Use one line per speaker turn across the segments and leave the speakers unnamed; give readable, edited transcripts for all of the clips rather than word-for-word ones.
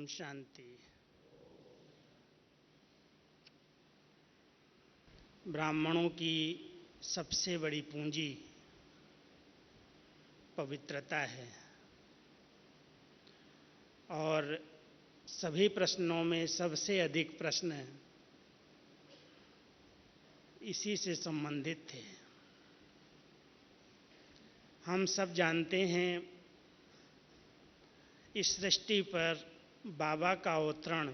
शांति। ब्राह्मणों की सबसे बड़ी पूंजी पवित्रता है और सभी प्रश्नों में सबसे अधिक प्रश्न इसी से संबंधित थे। हम सब जानते हैं इस सृष्टि पर बाबा का अवतरण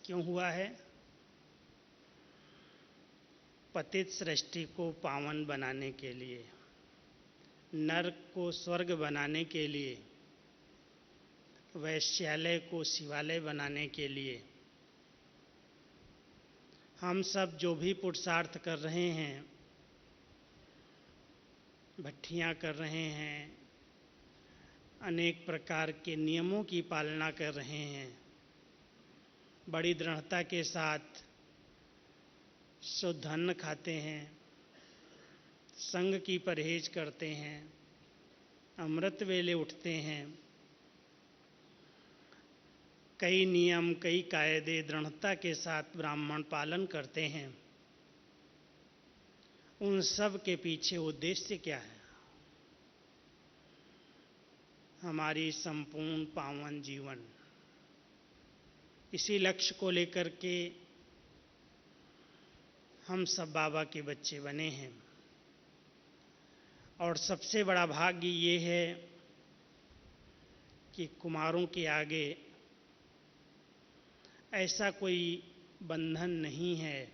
क्यों हुआ है? पतित सृष्टि को पावन बनाने के लिए, नरक को स्वर्ग बनाने के लिए, वैश्यालय को शिवालय बनाने के लिए। हम सब जो भी पुरुषार्थ कर रहे हैं, भट्टियाँ कर रहे हैं, अनेक प्रकार के नियमों की पालना कर रहे हैं, बड़ी दृढ़ता के साथ शुद्ध अन्न खाते हैं, संग की परहेज करते हैं, अमृत वेले उठते हैं, कई नियम कई कायदे दृढ़ता के साथ ब्राह्मण पालन करते हैं। उन सब के पीछे उद्देश्य क्या है? हमारी संपूर्ण पावन जीवन। इसी लक्ष्य को लेकर के हम सब बाबा के बच्चे बने हैं और सबसे बड़ा भाग्य ये है कि कुमारों के आगे ऐसा कोई बंधन नहीं है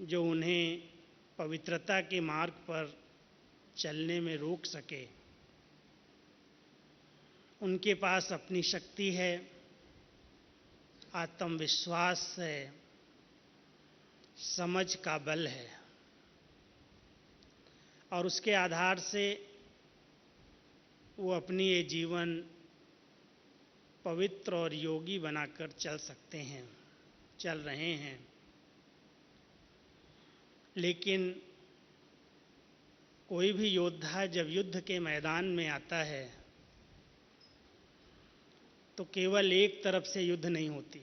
जो उन्हें पवित्रता के मार्ग पर चलने में रोक सके। उनके पास अपनी शक्ति है, आत्मविश्वास है, समझ का बल है और उसके आधार से वो अपनी ये जीवन पवित्र और योगी बनाकर चल सकते हैं, चल रहे हैं। लेकिन कोई भी योद्धा जब युद्ध के मैदान में आता है तो केवल एक तरफ से युद्ध नहीं होती।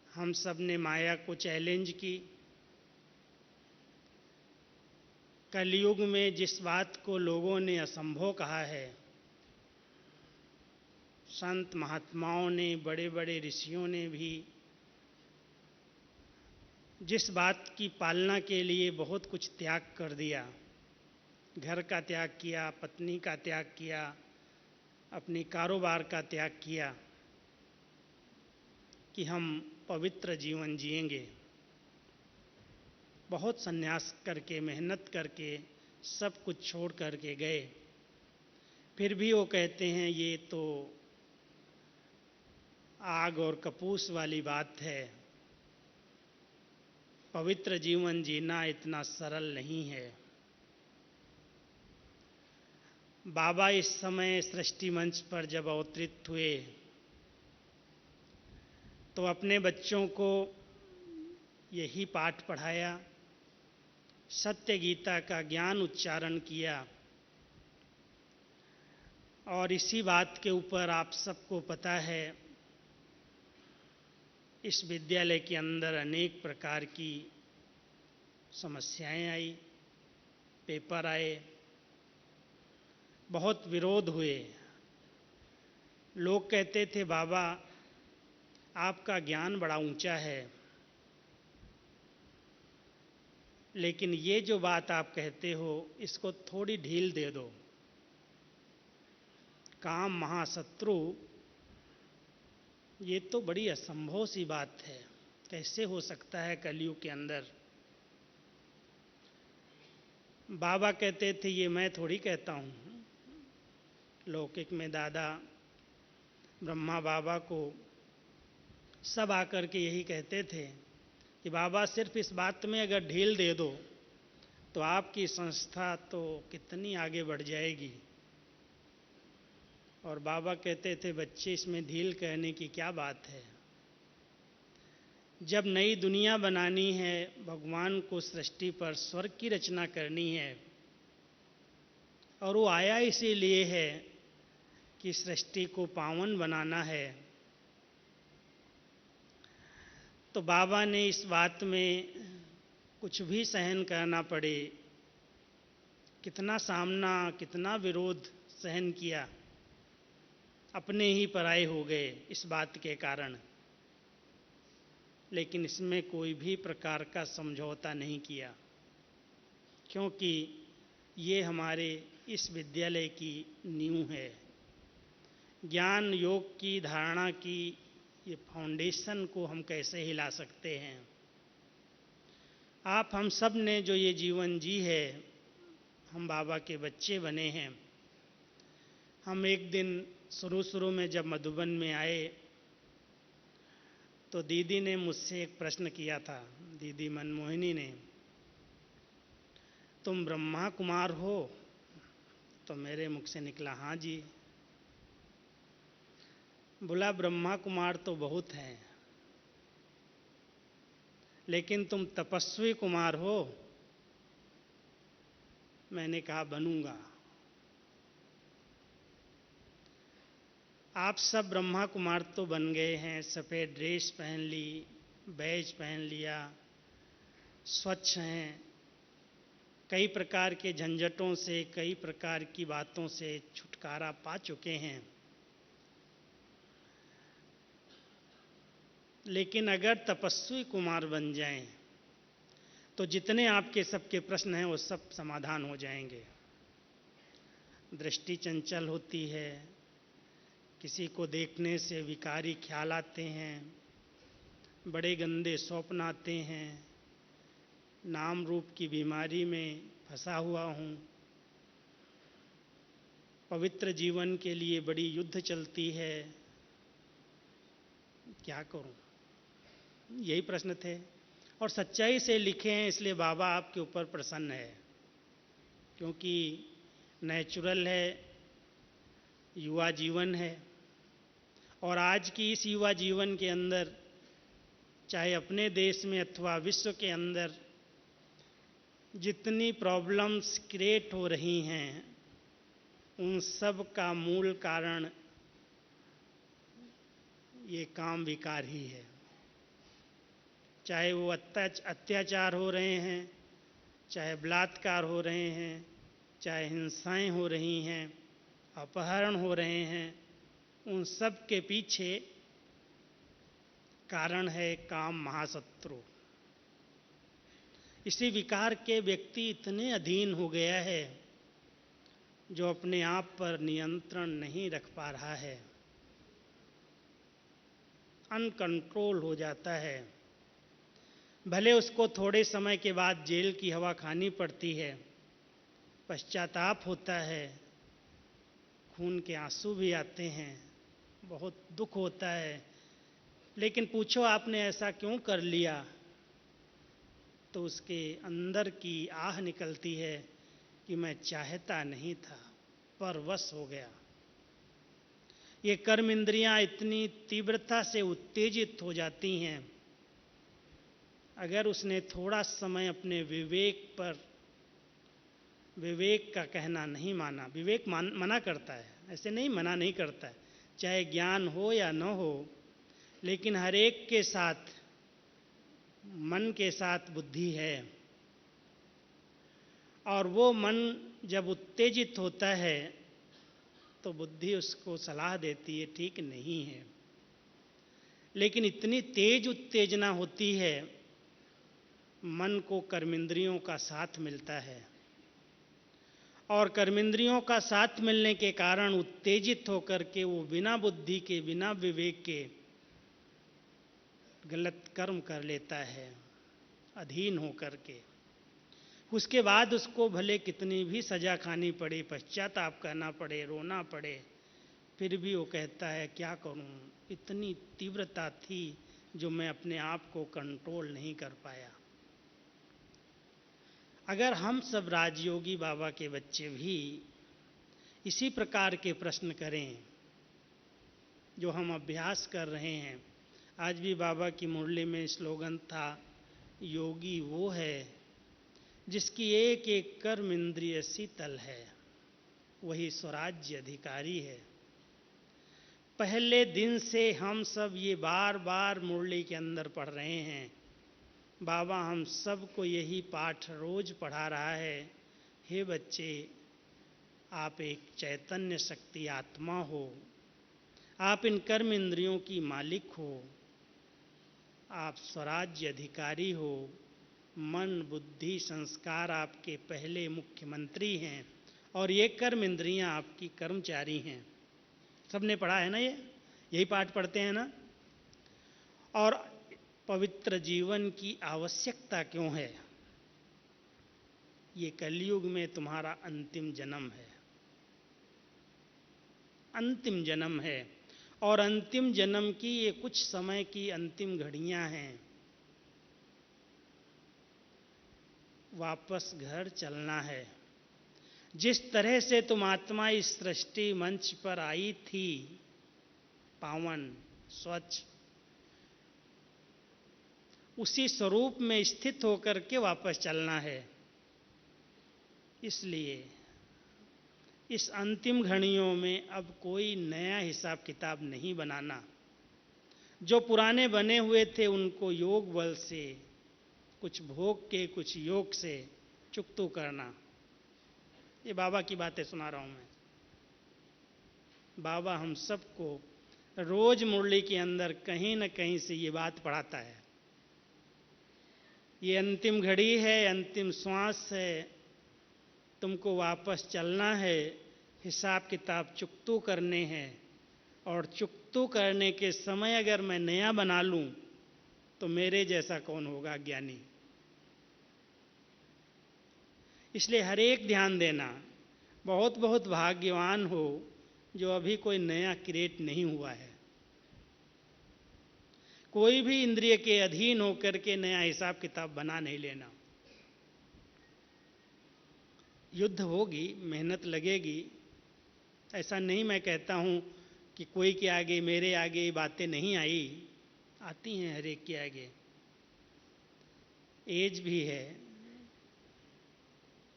हम सब ने माया को चैलेंज की। कलयुग में जिस बात को लोगों ने असंभव कहा है, संत महात्माओं ने, बड़े बड़े ऋषियों ने भी जिस बात की पालना के लिए बहुत कुछ त्याग कर दिया, घर का त्याग किया, पत्नी का त्याग किया, अपने कारोबार का त्याग किया कि हम पवित्र जीवन जिएंगे, बहुत संन्यास करके, मेहनत करके, सब कुछ छोड़ करके गए। फिर भी वो कहते हैं ये तो आग और कपूस वाली बात है, पवित्र जीवन जीना इतना सरल नहीं है। बाबा इस समय सृष्टि मंच पर जब अवतरित हुए तो अपने बच्चों को यही पाठ पढ़ाया, सत्य गीता का ज्ञान उच्चारण किया और इसी बात के ऊपर आप सबको पता है इस विद्यालय के अंदर अनेक प्रकार की समस्याएं आई, पेपर आए, बहुत विरोध हुए। लोग कहते थे बाबा आपका ज्ञान बड़ा ऊंचा है, लेकिन ये जो बात आप कहते हो इसको थोड़ी ढील दे दो। काम महाशत्रु, ये तो बड़ी असंभव सी बात है, कैसे हो सकता है कलयुग के अंदर? बाबा कहते थे ये मैं थोड़ी कहता हूँ। लौकिक में दादा ब्रह्मा बाबा को सब आकर के यही कहते थे कि बाबा सिर्फ इस बात में अगर ढील दे दो तो आपकी संस्था तो कितनी आगे बढ़ जाएगी। और बाबा कहते थे बच्चे इसमें ढील कहने की क्या बात है, जब नई दुनिया बनानी है, भगवान को सृष्टि पर स्वर्ग की रचना करनी है और वो आया इसीलिए है कि सृष्टि को पावन बनाना है। तो बाबा ने इस बात में कुछ भी सहन करना पड़े, कितना सामना, कितना विरोध सहन किया, अपने ही पराये हो गए इस बात के कारण, लेकिन इसमें कोई भी प्रकार का समझौता नहीं किया, क्योंकि ये हमारे इस विद्यालय की नींव है। ज्ञान योग की धारणा की ये फाउंडेशन को हम कैसे हिला सकते हैं। आप हम सब ने जो ये जीवन जी है, हम बाबा के बच्चे बने हैं। हम एक दिन शुरू में जब मधुबन में आए तो दीदी ने मुझसे एक प्रश्न किया था, दीदी मनमोहिनी ने, तुम ब्रह्मा कुमार हो? तो मेरे मुख से निकला हाँ जी। बोला ब्रह्मा कुमार तो बहुत हैं, लेकिन तुम तपस्वी कुमार हो? मैंने कहा बनूंगा। आप सब ब्रह्मा कुमार तो बन गए हैं, सफ़ेद ड्रेस पहन ली, बैज पहन लिया, स्वच्छ हैं, कई प्रकार के झंझटों से, कई प्रकार की बातों से छुटकारा पा चुके हैं। लेकिन अगर तपस्वी कुमार बन जाएं तो जितने आपके सबके प्रश्न हैं वो सब समाधान हो जाएंगे। दृष्टि चंचल होती है, किसी को देखने से विकारी ख्याल आते हैं, बड़े गंदे स्वप्न आते हैं, नाम रूप की बीमारी में फंसा हुआ हूँ, पवित्र जीवन के लिए बड़ी युद्ध चलती है, क्या करूं? यही प्रश्न थे और सच्चाई से लिखे हैं, इसलिए बाबा आपके ऊपर प्रसन्न है, क्योंकि नेचुरल है, युवा जीवन है। और आज की इस युवा जीवन के अंदर, चाहे अपने देश में अथवा विश्व के अंदर, जितनी प्रॉब्लम्स क्रिएट हो रही हैं, उन सब का मूल कारण ये काम विकार ही है। चाहे वो अत्याचार हो रहे हैं, चाहे बलात्कार हो रहे हैं, चाहे हिंसाएं हो रही हैं, अपहरण हो रहे हैं, उन सब के पीछे कारण है काम महाशत्रु। इसी विकार के व्यक्ति इतने अधीन हो गया है जो अपने आप पर नियंत्रण नहीं रख पा रहा है, अनकंट्रोल हो जाता है। भले उसको थोड़े समय के बाद जेल की हवा खानी पड़ती है, पश्चाताप होता है, खून के आंसू भी आते हैं, बहुत दुख होता है, लेकिन पूछो आपने ऐसा क्यों कर लिया, तो उसके अंदर की आह निकलती है कि मैं चाहता नहीं था, परवश हो गया। ये कर्म इंद्रियां इतनी तीव्रता से उत्तेजित हो जाती हैं, अगर उसने थोड़ा समय अपने विवेक का कहना नहीं माना, विवेक मना करता है, ऐसे नहीं मना नहीं करता है, चाहे ज्ञान हो या न हो, लेकिन हर एक के साथ, मन के साथ बुद्धि है, और वो मन जब उत्तेजित होता है तो बुद्धि उसको सलाह देती है ठीक नहीं है। लेकिन इतनी तेज उत्तेजना होती है, मन को कर्मेंद्रियों का साथ मिलता है, और कर्मेंद्रियों का साथ मिलने के कारण उत्तेजित होकर के वो बिना बुद्धि के, बिना विवेक के गलत कर्म कर लेता है, अधीन होकर के। उसके बाद उसको भले कितनी भी सजा खानी पड़े, पश्चाताप करना पड़े, रोना पड़े, फिर भी वो कहता है क्या करूं, इतनी तीव्रता थी जो मैं अपने आप को कंट्रोल नहीं कर पाया। अगर हम सब राजयोगी बाबा के बच्चे भी इसी प्रकार के प्रश्न करें जो हम अभ्यास कर रहे हैं, आज भी बाबा की मुरली में स्लोगन था, योगी वो है जिसकी एक एक कर्म इंद्रिय शीतल है। वही स्वराज्य अधिकारी है। पहले दिन से हम सब ये बार बार मुरली के अंदर पढ़ रहे हैं। बाबा हम सबको यही पाठ रोज पढ़ा रहा है। हे बच्चे, आप एक चैतन्य शक्ति आत्मा हो, आप इन कर्म इंद्रियों की मालिक हो, आप स्वराज्य अधिकारी हो, मन बुद्धि संस्कार आपके पहले मुख्यमंत्री हैं और ये कर्म इंद्रियां आपकी कर्मचारी हैं। सबने पढ़ा है ना, यही पाठ पढ़ते हैं ना। और पवित्र जीवन की आवश्यकता क्यों है? ये कलयुग में तुम्हारा अंतिम जन्म है, अंतिम जन्म है। और अंतिम जन्म की ये कुछ समय की अंतिम घड़ियां हैं। वापस घर चलना है। जिस तरह से तुम आत्मा इस सृष्टि मंच पर आई थी, पावन स्वच्छ, उसी स्वरूप में स्थित होकर के वापस चलना है। इसलिए इस अंतिम घड़ियों में अब कोई नया हिसाब किताब नहीं बनाना। जो पुराने बने हुए थे उनको योग बल से, कुछ भोग के कुछ योग से चुकतू करना। ये बाबा की बातें सुना रहा हूं मैं। बाबा हम सबको रोज मुरली के अंदर कहीं न कहीं से ये बात पढ़ाता है। ये अंतिम घड़ी है, अंतिम श्वास है, तुमको वापस चलना है, हिसाब किताब चुकतू करने हैं। और चुकतू करने के समय अगर मैं नया बना लूं तो मेरे जैसा कौन होगा ज्ञानी। इसलिए हर एक ध्यान देना। बहुत बहुत भाग्यवान हो जो अभी कोई नया क्रिएट नहीं हुआ है। कोई भी इंद्रिय के अधीन होकर के नया हिसाब किताब बना नहीं लेना। युद्ध होगी, मेहनत लगेगी। ऐसा नहीं मैं कहता हूं कि कोई के आगे, मेरे आगे बातें नहीं आई, आती हैं हर एक के आगे। एज भी है,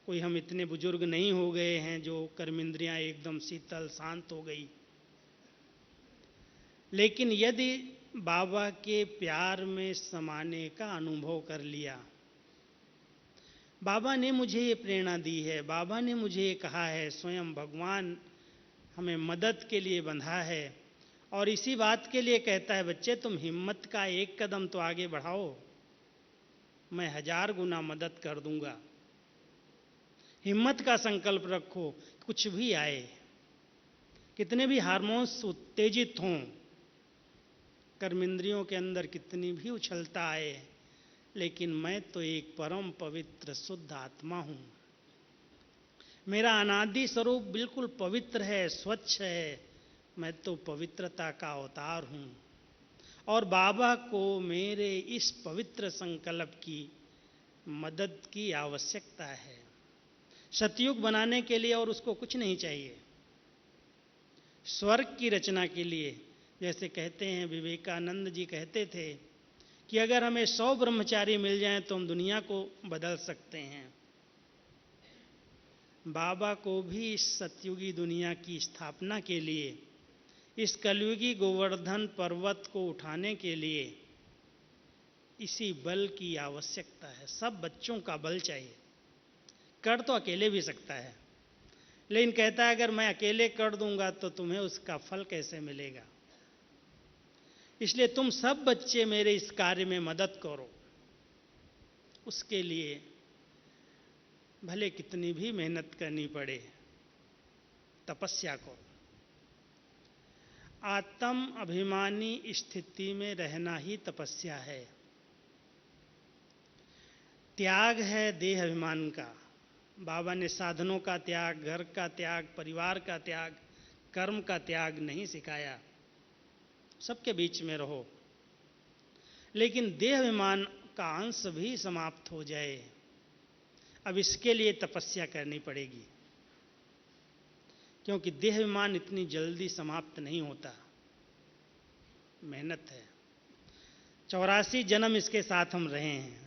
कोई हम इतने बुजुर्ग नहीं हो गए हैं जो कर्मेंद्रियां एकदम शीतल शांत हो गई। लेकिन यदि बाबा के प्यार में समाने का अनुभव कर लिया, बाबा ने मुझे ये प्रेरणा दी है, बाबा ने मुझे ये कहा है, स्वयं भगवान हमें मदद के लिए बंधा है और इसी बात के लिए कहता है, बच्चे तुम हिम्मत का एक कदम तो आगे बढ़ाओ, मैं 1000 गुना मदद कर दूंगा। हिम्मत का संकल्प रखो, कुछ भी आए, कितने भी हार्मोन्स उत्तेजित हों, कर्मेंद्रियों के अंदर कितनी भी उछलता आए, लेकिन मैं तो एक परम पवित्र शुद्ध आत्मा हूं। मेरा अनादि स्वरूप बिल्कुल पवित्र है, स्वच्छ है। मैं तो पवित्रता का अवतार हूं और बाबा को मेरे इस पवित्र संकल्प की मदद की आवश्यकता है सतयुग बनाने के लिए। और उसको कुछ नहीं चाहिए। स्वर्ग की रचना के लिए, जैसे कहते हैं, विवेकानंद जी कहते थे कि अगर हमें 100 ब्रह्मचारी मिल जाएं तो हम दुनिया को बदल सकते हैं। बाबा को भी इस सतयुगी दुनिया की स्थापना के लिए, इस कलयुगी गोवर्धन पर्वत को उठाने के लिए इसी बल की आवश्यकता है। सब बच्चों का बल चाहिए। कर तो अकेले भी सकता है, लेकिन कहता है अगर मैं अकेले कर दूंगा तो तुम्हें उसका फल कैसे मिलेगा। इसलिए तुम सब बच्चे मेरे इस कार्य में मदद करो। उसके लिए भले कितनी भी मेहनत करनी पड़े, तपस्या करो। आत्म अभिमानी स्थिति में रहना ही तपस्या है। त्याग है देह अभिमान का। बाबा ने साधनों का त्याग, घर का त्याग, परिवार का त्याग, कर्म का त्याग नहीं सिखाया। सबके बीच में रहो, लेकिन देह अभिमान का अंश भी समाप्त हो जाए। अब इसके लिए तपस्या करनी पड़ेगी, क्योंकि देह अभिमान इतनी जल्दी समाप्त नहीं होता, मेहनत है। 84 जन्म इसके साथ हम रहे हैं।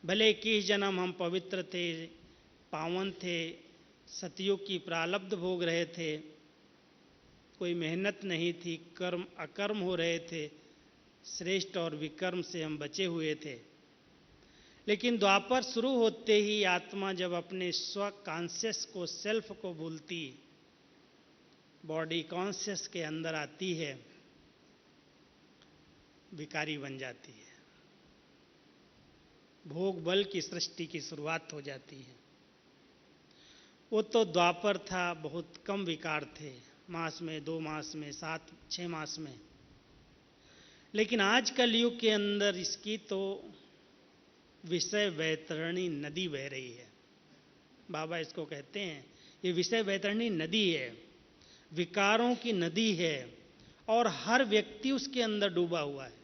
भले 21 जन्म हम पवित्र थे, पावन थे, सतयुग की प्रारब्ध भोग रहे थे, कोई मेहनत नहीं थी, कर्म अकर्म हो रहे थे, श्रेष्ठ और विकर्म से हम बचे हुए थे। लेकिन द्वापर शुरू होते ही आत्मा जब अपने स्व कॉन्शियस को, सेल्फ को भूलती, बॉडी कॉन्शियस के अंदर आती है, विकारी बन जाती है। भोग बल की सृष्टि की शुरुआत हो जाती है। वो तो द्वापर था, बहुत कम विकार थे, मास में, 2 मास में, 7-6 मास में। लेकिन आज कलयुग के अंदर इसकी तो विषय वैतरणी नदी बह रही है। बाबा इसको कहते हैं, ये विषय वैतरणी नदी है, विकारों की नदी है, और हर व्यक्ति उसके अंदर डूबा हुआ है।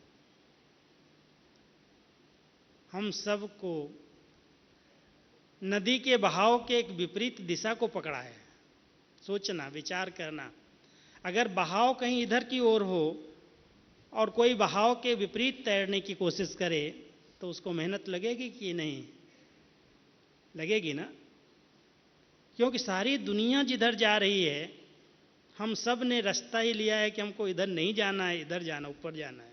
हम सबको नदी के बहाव के एक विपरीत दिशा को पकड़ा है। सोचना, विचार करना, अगर बहाव कहीं इधर की ओर हो और कोई बहाव के विपरीत तैरने की कोशिश करे तो उसको मेहनत लगेगी कि नहीं? लगेगी ना। क्योंकि सारी दुनिया जिधर जा रही है, हम सब ने रास्ता ही लिया है कि हमको इधर नहीं जाना है, इधर जाना, ऊपर जाना है।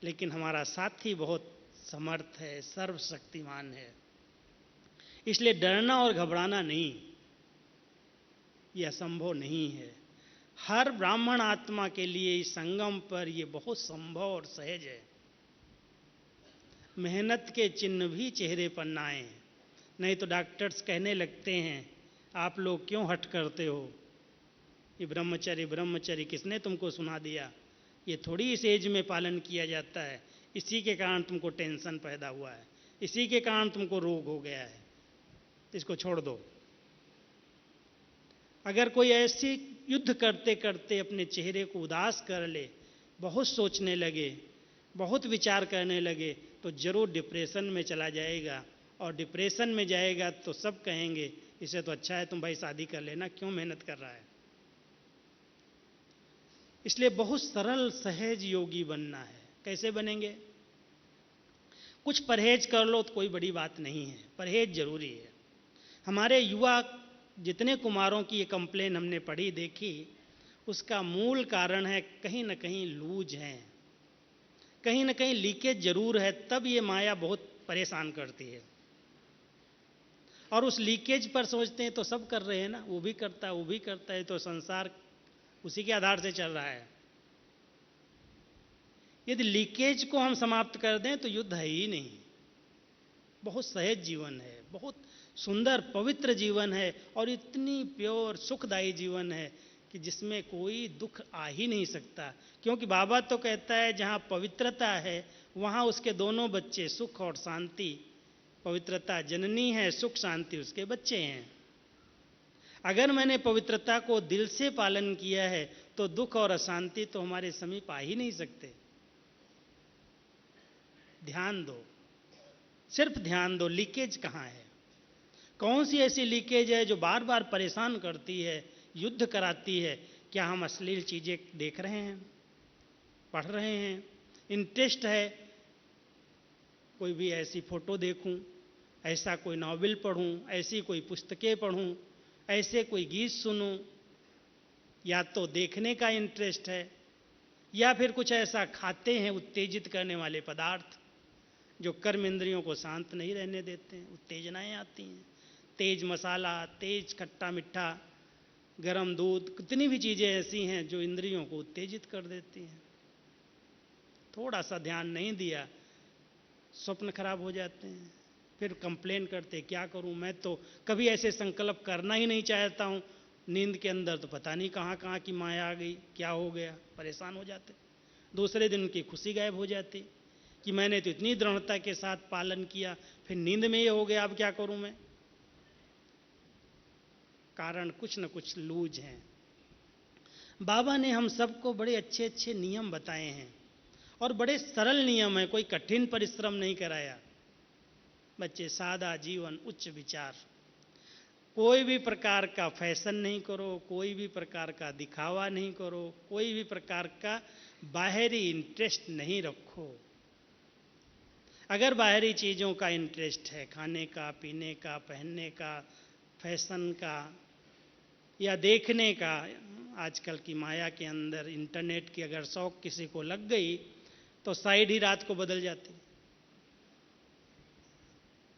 लेकिन हमारा साथी बहुत समर्थ है, सर्वशक्तिमान है, इसलिए डरना और घबराना नहीं, यह असंभव नहीं है। हर ब्राह्मण आत्मा के लिए इस संगम पर यह बहुत संभव और सहज है। मेहनत के चिन्ह भी चेहरे पर ना आए, नहीं तो डॉक्टर्स कहने लगते हैं, आप लोग क्यों हट करते हो, ये ब्रह्मचर्य ब्रह्मचर्य किसने तुमको सुना दिया, ये थोड़ी इस एज में पालन किया जाता है, इसी के कारण तुमको टेंशन पैदा हुआ है, इसी के कारण तुमको रोग हो गया है, इसको छोड़ दो। अगर कोई ऐसी युद्ध करते करते अपने चेहरे को उदास कर ले, बहुत सोचने लगे, बहुत विचार करने लगे, तो जरूर डिप्रेशन में चला जाएगा, और डिप्रेशन में जाएगा तो सब कहेंगे इसे तो अच्छा है तुम भाई शादी कर लेना, क्यों मेहनत कर रहा है। इसलिए बहुत सरल सहज योगी बनना है। कैसे बनेंगे? कुछ परहेज कर लो तो कोई बड़ी बात नहीं है, परहेज जरूरी है। हमारे युवा जितने कुमारों की ये कंप्लेन हमने पढ़ी देखी, उसका मूल कारण है कहीं ना कहीं लूज है, कहीं ना कहीं लीकेज जरूर है, तब ये माया बहुत परेशान करती है। और उस लीकेज पर सोचते हैं तो सब कर रहे हैं ना, वो भी करता है, वो भी करता है, तो संसार उसी के आधार से चल रहा है। यदि लीकेज को हम समाप्त कर दें तो युद्ध है ही नहीं। बहुत सहज जीवन है, बहुत सुंदर पवित्र जीवन है, और इतनी प्योर सुखदायी जीवन है कि जिसमें कोई दुख आ ही नहीं सकता। क्योंकि बाबा तो कहता है जहाँ पवित्रता है वहाँ उसके दोनों बच्चे, सुख और शांति। पवित्रता जननी है, सुख शांति उसके बच्चे हैं। अगर मैंने पवित्रता को दिल से पालन किया है तो दुख और अशांति तो हमारे समीप आ ही नहीं सकते। ध्यान दो, सिर्फ ध्यान दो, लीकेज कहाँ है, कौन सी ऐसी लीकेज है जो बार बार परेशान करती है, युद्ध कराती है। क्या हम अश्लील चीजें देख रहे हैं, पढ़ रहे हैं, इंटरेस्ट है, कोई भी ऐसी फोटो देखूं, ऐसा कोई नॉवेल पढ़ूं, ऐसी कोई पुस्तकें पढ़ूं, ऐसे कोई गीत सुनूं, या तो देखने का इंटरेस्ट है, या फिर कुछ ऐसा खाते हैं उत्तेजित करने वाले पदार्थ जो कर्म इंद्रियों को शांत नहीं रहने देते हैं, उत्तेजनाएं आती हैं, तेज मसाला, तेज खट्टा मीठा, गरम दूध, कितनी भी चीज़ें ऐसी हैं जो इंद्रियों को उत्तेजित कर देती हैं। थोड़ा सा ध्यान नहीं दिया, स्वप्न खराब हो जाते हैं, फिर कंप्लेन करते क्या करूं, मैं तो कभी ऐसे संकल्प करना ही नहीं चाहता हूं, नींद के अंदर तो पता नहीं कहाँ कहाँ की माया आ गई, क्या हो गया, परेशान हो जाते। दूसरे दिन की खुशी गायब हो जाती कि मैंने तो इतनी दृढ़ता के साथ पालन किया, फिर नींद में ये हो गया, अब क्या करूं मैं। कारण कुछ न कुछ लूज हैं। बाबा ने हम सबको बड़े अच्छे अच्छे नियम बताए हैं, और बड़े सरल नियम है, कोई कठिन परिश्रम नहीं कराया। बच्चे, सादा जीवन, उच्च विचार, कोई भी प्रकार का फैशन नहीं करो, कोई भी प्रकार का दिखावा नहीं करो, कोई भी प्रकार का बाहरी इंटरेस्ट नहीं रखो। अगर बाहरी चीज़ों का इंटरेस्ट है, खाने का, पीने का, पहनने का, फैशन का या देखने का, आजकल की माया के अंदर इंटरनेट की अगर शौक किसी को लग गई तो साइड ही रात को बदल जाती।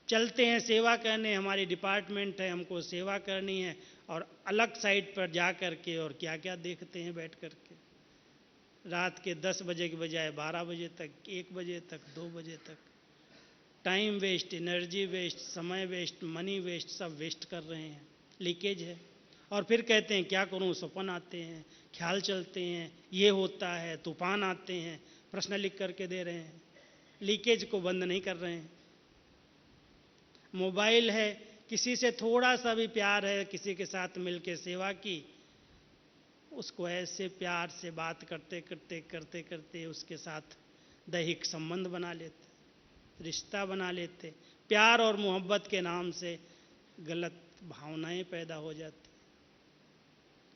चलते हैं सेवा करने, हमारी डिपार्टमेंट है, हमको सेवा करनी है, और अलग साइड पर जा कर के और क्या क्या देखते हैं बैठ कर के, रात के 10 बजे के बजाय 12 बजे तक, 1 बजे तक, 2 बजे तक। टाइम वेस्ट, एनर्जी वेस्ट, समय वेस्ट, मनी वेस्ट, सब वेस्ट कर रहे हैं, लीकेज है। और फिर कहते हैं क्या करूं, सपन आते हैं, ख्याल चलते हैं, ये होता है, तूफान आते हैं, प्रश्न लिख करके दे रहे हैं, लीकेज को बंद नहीं कर रहे हैं। मोबाइल है, किसी से थोड़ा सा भी प्यार है, किसी के साथ मिलकर सेवा की, उसको ऐसे प्यार से बात करते करते करते करते उसके साथ दैहिक संबंध बना लेते, रिश्ता बना लेते। प्यार और मोहब्बत के नाम से गलत भावनाएं पैदा हो जाती।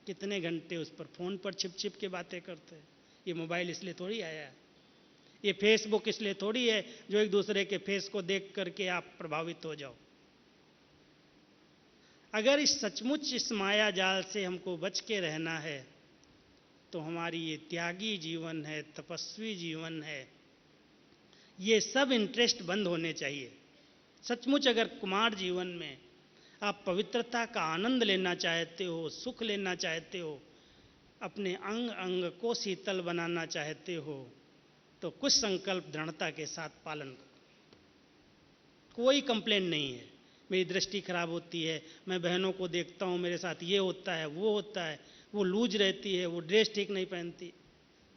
कितने घंटे उस पर फोन पर छिप छिप के बातें करते हैं। ये मोबाइल इसलिए थोड़ी आया है, ये फेसबुक इसलिए थोड़ी है जो एक दूसरे के फेस को देख करके आप प्रभावित हो जाओ। अगर इस सचमुच इस माया जाल से हमको बच के रहना है तो हमारी ये त्यागी जीवन है, तपस्वी जीवन है, ये सब इंटरेस्ट बंद होने चाहिए। सचमुच अगर कुमार जीवन में आप पवित्रता का आनंद लेना चाहते हो, सुख लेना चाहते हो, अपने अंग अंग को शीतल बनाना चाहते हो, तो कुछ संकल्प दृढ़ता के साथ पालन करो। कोई कंप्लेंट नहीं है, मेरी दृष्टि खराब होती है, मैं बहनों को देखता हूँ मेरे साथ ये होता है, वो होता है, वो लूज रहती है, वो ड्रेस ठीक नहीं पहनती,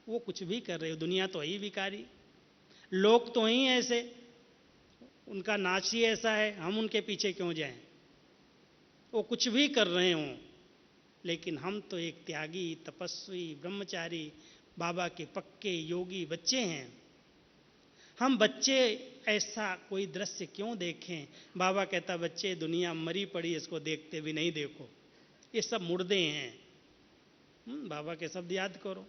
वो कुछ भी कर रहे हो, दुनिया तो ही भिखारी, लोग तो ही ऐसे, उनका नाच ही ऐसा है, हम उनके पीछे क्यों जाएं। वो कुछ भी कर रहे हों, लेकिन हम तो एक त्यागी, तपस्वी, ब्रह्मचारी, बाबा के पक्के योगी बच्चे हैं। हम बच्चे ऐसा कोई दृश्य क्यों देखें। बाबा कहता बच्चे दुनिया मरी पड़ी, इसको देखते भी नहीं देखो, ये सब मुर्दे हैं। बाबा के शब्द याद करो,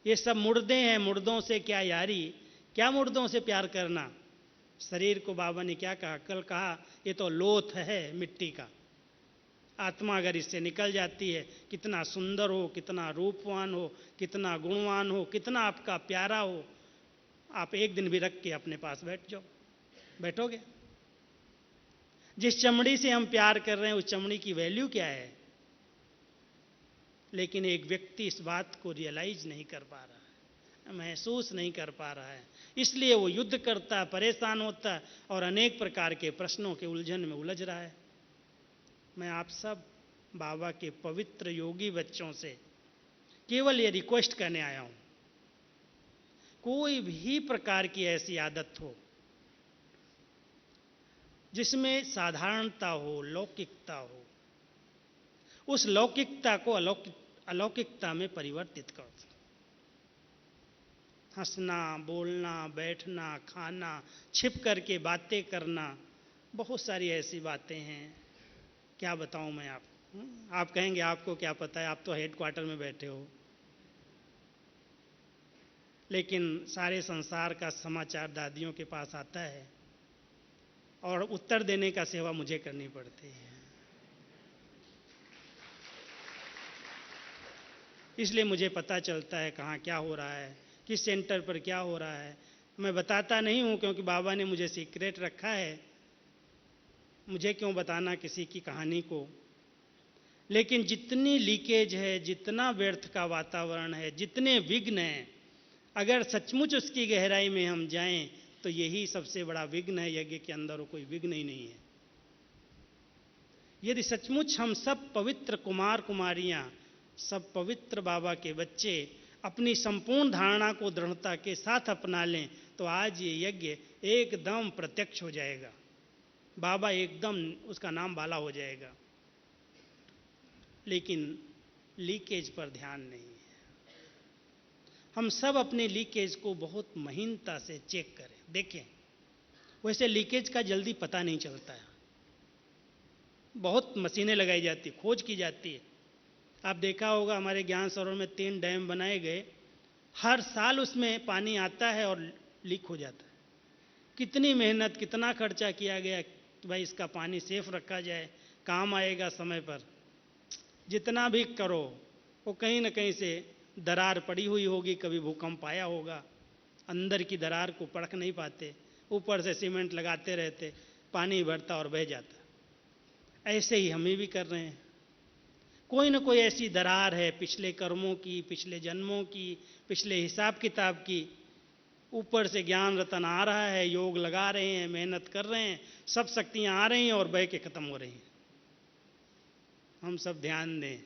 ये सब मुर्दे हैं, मुर्दों से क्या यारी, क्या मुर्दों से प्यार करना। शरीर को बाबा ने क्या कहा, कल कहा ये तो लोथ है मिट्टी का, आत्मा अगर इससे निकल जाती है, कितना सुंदर हो, कितना रूपवान हो, कितना गुणवान हो, कितना आपका प्यारा हो, आप एक दिन भी रख के अपने पास बैठ जाओ, बैठोगे। जिस चमड़ी से हम प्यार कर रहे हैं उस चमड़ी की वैल्यू क्या है। लेकिन एक व्यक्ति इस बात को रियलाइज नहीं कर पा रहा है, महसूस नहीं कर पा रहा है, इसलिए वो युद्ध करता, परेशान होता और अनेक प्रकार के प्रश्नों के उलझन में उलझ रहा है। मैं आप सब बाबा के पवित्र योगी बच्चों से केवल ये रिक्वेस्ट करने आया हूं, कोई भी प्रकार की ऐसी आदत हो जिसमें साधारणता हो, लौकिकता हो, उस लौकिकता को अलौकिकता में परिवर्तित कर दो। हंसना, बोलना, बैठना, खाना, छिप करके बातें करना, बहुत सारी ऐसी बातें हैं, क्या बताऊं मैं आपको। आप कहेंगे आपको क्या पता है, आप तो हेडक्वार्टर में बैठे हो। लेकिन सारे संसार का समाचार दादियों के पास आता है और उत्तर देने का सेवा मुझे करनी पड़ती है। इसलिए मुझे पता चलता है कहाँ क्या हो रहा है, किस सेंटर पर क्या हो रहा है। मैं बताता नहीं हूँ क्योंकि बाबा ने मुझे सीक्रेट रखा है, मुझे क्यों बताना किसी की कहानी को। लेकिन जितनी लीकेज है, जितना व्यर्थ का वातावरण है, जितने विघ्न हैं, अगर सचमुच उसकी गहराई में हम जाएं तो यही सबसे बड़ा विघ्न है यज्ञ के अंदर, कोई विघ्न ही नहीं है। यदि सचमुच हम सब पवित्र कुमार कुमारियां, सब पवित्र बाबा के बच्चे अपनी संपूर्ण धारणा को दृढ़ता के साथ अपना लें तो आज ये यज्ञ एकदम प्रत्यक्ष हो जाएगा, बाबा एकदम उसका नाम बाला हो जाएगा। लेकिन लीकेज पर ध्यान नहीं है। हम सब अपने लीकेज को बहुत महीनता से चेक करें, देखें। वैसे लीकेज का जल्दी पता नहीं चलता है, बहुत मशीनें लगाई जाती, खोज की जाती है। आप देखा होगा हमारे ज्ञान सरोवर में 3 डैम बनाए गए, हर साल उसमें पानी आता है और लीक हो जाता है। कितनी मेहनत, कितना खर्चा किया गया कि भाई इसका पानी सेफ रखा जाए, काम आएगा समय पर। जितना भी करो वो कहीं ना कहीं से दरार पड़ी हुई होगी, कभी भूकंप आया होगा, अंदर की दरार को परख नहीं पाते, ऊपर से सीमेंट लगाते रहते, पानी भरता और बह जाता। ऐसे ही हम भी कर रहे हैं। कोई ना कोई ऐसी दरार है पिछले कर्मों की, पिछले जन्मों की, पिछले हिसाब किताब की। ऊपर से ज्ञान रतन आ रहा है, योग लगा रहे हैं, मेहनत कर रहे हैं, सब शक्तियां आ रही हैं और बह के खत्म हो रही हैं। हम सब ध्यान दें।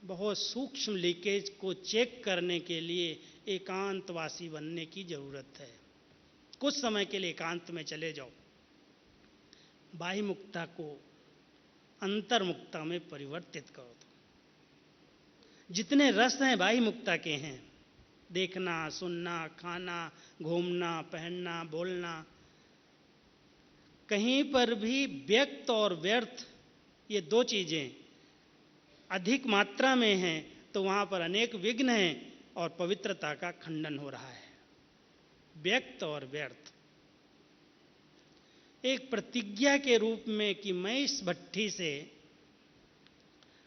बहुत सूक्ष्म लीकेज को चेक करने के लिए एकांतवासी बनने की जरूरत है। कुछ समय के लिए एकांत में चले जाओ, बाह्य मुक्ता को अंतर्मुक्ता में परिवर्तित करो। जितने रस हैं बाह्य मुक्ता के हैं, देखना, सुनना, खाना, घूमना, पहनना, बोलना, कहीं पर भी व्यक्त और व्यर्थ ये दो चीजें अधिक मात्रा में हैं तो वहां पर अनेक विघ्न हैं और पवित्रता का खंडन हो रहा है। व्यक्त और व्यर्थ एक प्रतिज्ञा के रूप में कि मैं इस भट्ठी से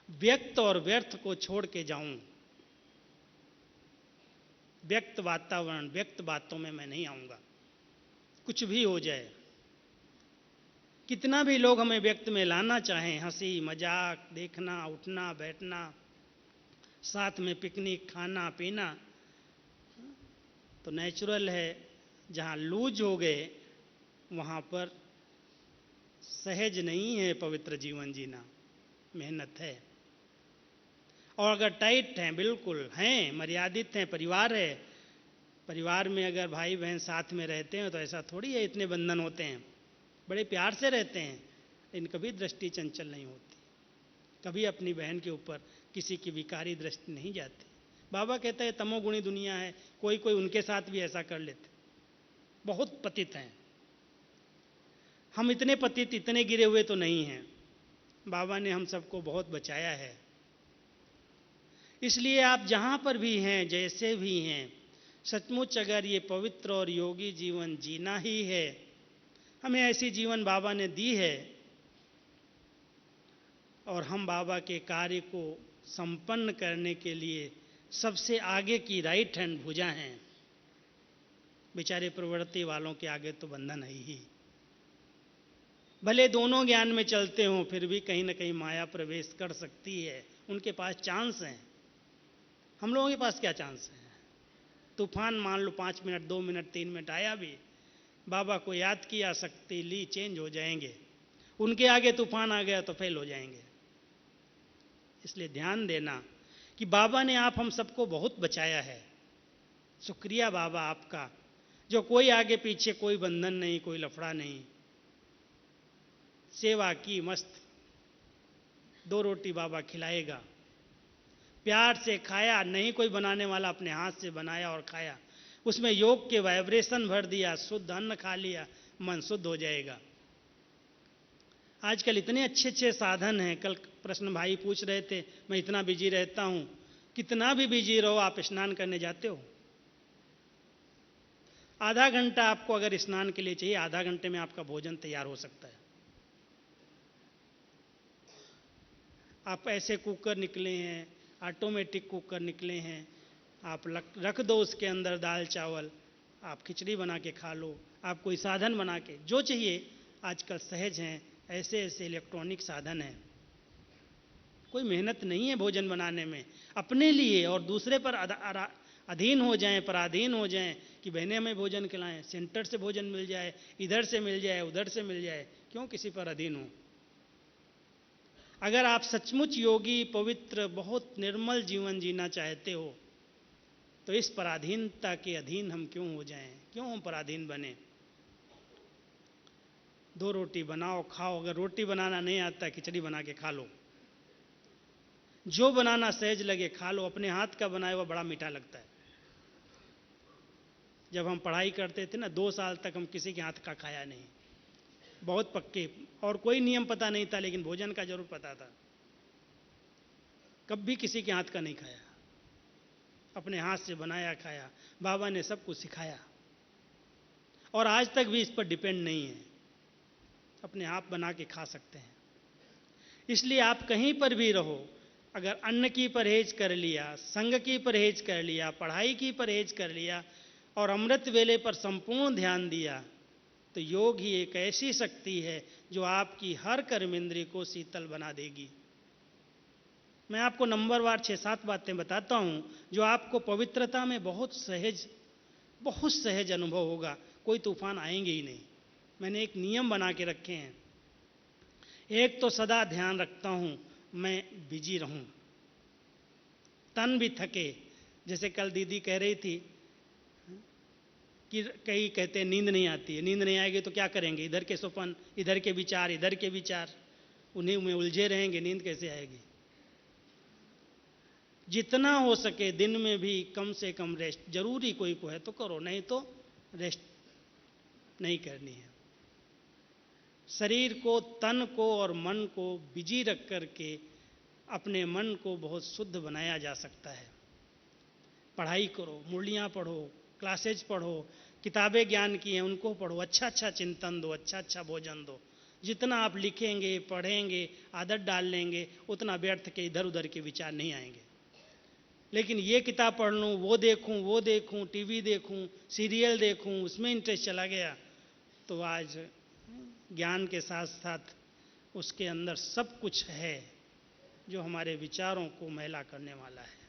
व्यक्त और व्यर्थ को छोड़ के जाऊं। व्यक्त वातावरण, व्यक्त बातों में मैं नहीं आऊंगा, कुछ भी हो जाए। कितना भी लोग हमें व्यक्त में लाना चाहें, हंसी मजाक, देखना, उठना, बैठना, साथ में पिकनिक, खाना पीना, तो नेचुरल है जहां लूज हो गए वहां पर सहज नहीं है पवित्र जीवन जीना, मेहनत है। और अगर टाइट हैं, बिल्कुल हैं, मर्यादित हैं, परिवार है, परिवार में अगर भाई बहन साथ में रहते हैं तो ऐसा थोड़ी है इतने बंधन होते हैं, बड़े प्यार से रहते हैं, लेकिन कभी दृष्टि चंचल नहीं होती, कभी अपनी बहन के ऊपर किसी की विकारी दृष्टि नहीं जाती। बाबा कहता है तमोगुणी दुनिया है, कोई कोई उनके साथ भी ऐसा कर लेते, बहुत पतित हैं। हम इतने पतित, इतने गिरे हुए तो नहीं हैं। बाबा ने हम सबको बहुत बचाया है। इसलिए आप जहां पर भी हैं, जैसे भी हैं, सचमुच अगर ये पवित्र और योगी जीवन जीना ही है, हमें ऐसी जीवन बाबा ने दी है और हम बाबा के कार्य को संपन्न करने के लिए सबसे आगे की राइट हैंड भुजा हैं। बेचारे प्रवृत्ति वालों के आगे तो बंधन है ही। भले दोनों ज्ञान में चलते हों फिर भी कहीं ना कहीं माया प्रवेश कर सकती है, उनके पास चांस हैं। हम लोगों के पास क्या चांस है? तूफान मान लो 5 मिनट, 2 मिनट, 3 मिनट आया भी, बाबा को याद किया, शक्ति ली, चेंज हो जाएंगे। उनके आगे तूफान आ गया तो फेल हो जाएंगे। इसलिए ध्यान देना कि बाबा ने आप हम सबको बहुत बचाया है। शुक्रिया बाबा आपका, जो कोई आगे पीछे कोई बंधन नहीं, कोई लफड़ा नहीं, सेवा की मस्त। 2 रोटी बाबा खिलाएगा, प्यार से खाया, नहीं कोई बनाने वाला, अपने हाथ से बनाया और खाया, उसमें योग के वाइब्रेशन भर दिया, शुद्ध अन्न खा लिया, मन शुद्ध हो जाएगा। आजकल इतने अच्छे अच्छे साधन हैं। कल प्रश्न भाई पूछ रहे थे, मैं इतना बिजी रहता हूं। कितना भी बिजी रहो, आप स्नान करने जाते हो, आधा घंटा आपको अगर स्नान के लिए चाहिए, आधा घंटे में आपका भोजन तैयार हो सकता है। आप ऐसे कुकर निकले हैं, ऑटोमेटिक कुकर निकले हैं, आप रख दो उसके अंदर दाल चावल, आप खिचड़ी बना के खा लो, आप कोई साधन बना के, जो चाहिए आजकल सहज हैं। ऐसे ऐसे इलेक्ट्रॉनिक साधन हैं, कोई मेहनत नहीं है भोजन बनाने में। अपने लिए और दूसरे पर अधीन हो जाएं, पराधीन हो जाएं कि बहनें हमें भोजन खिलाएं, सेंटर से भोजन मिल जाए, इधर से मिल जाए, उधर से मिल जाए, क्यों किसी पर अधीन हो? अगर आप सचमुच योगी, पवित्र, बहुत निर्मल जीवन जीना चाहते हो तो इस पराधीनता के अधीन हम क्यों हो जाएं, क्यों हम पराधीन बने? 2 रोटी बनाओ, खाओ। अगर रोटी बनाना नहीं आता, खिचड़ी बना के खा लो, जो बनाना सहज लगे खा लो। अपने हाथ का बनाया हुआ बड़ा मीठा लगता है। जब हम पढ़ाई करते थे ना, 2 साल तक हम किसी के हाथ का खाया नहीं, बहुत पक्के, और कोई नियम पता नहीं था, लेकिन भोजन का जरूर पता था। कभी किसी के हाथ का नहीं खाया, अपने हाथ से बनाया खाया। बाबा ने सब कुछ सिखाया और आज तक भी इस पर डिपेंड नहीं है, अपने आप बना के खा सकते हैं। इसलिए आप कहीं पर भी रहो, अगर अन्न की परहेज कर लिया, संग की परहेज कर लिया, पढ़ाई की परहेज कर लिया और अमृत वेले पर संपूर्ण ध्यान दिया, तो योग ही एक ऐसी शक्ति है जो आपकी हर कर्मेंद्रिय को शीतल बना देगी। मैं आपको नंबरवार 6-7 बातें बताता हूं जो आपको पवित्रता में बहुत सहज अनुभव होगा। कोई तूफान आएंगे ही नहीं। मैंने एक नियम बना के रखे हैं। एक तो सदा ध्यान रखता हूं मैं बिजी रहूं, तन भी थके। जैसे कल दीदी कह रही थी कि कई कहते हैं नींद नहीं आती है, नींद नहीं आएगी तो क्या करेंगे, इधर के स्वप्न, इधर के विचार, उन्हीं में उलझे रहेंगे, नींद कैसे आएगी। जितना हो सके दिन में भी कम से कम रेस्ट जरूरी कोई को है तो करो, नहीं तो रेस्ट नहीं करनी है। शरीर को, तन को और मन को बिजी रख करके अपने मन को बहुत शुद्ध बनाया जा सकता है। पढ़ाई करो, मुरलियाँ पढ़ो, क्लासेज पढ़ो, किताबें ज्ञान की हैं उनको पढ़ो, अच्छा अच्छा चिंतन दो, अच्छा अच्छा भोजन दो। जितना आप लिखेंगे, पढ़ेंगे, आदत डाल लेंगे, उतना व्यर्थ के इधर उधर के विचार नहीं आएंगे। लेकिन ये किताब पढ़ लूँ, वो देखूँ, टीवी देखूँ, सीरियल देखूँ, उसमें इंटरेस्ट चला गया, तो आज ज्ञान के साथ साथ उसके अंदर सब कुछ है जो हमारे विचारों को मैला करने वाला है।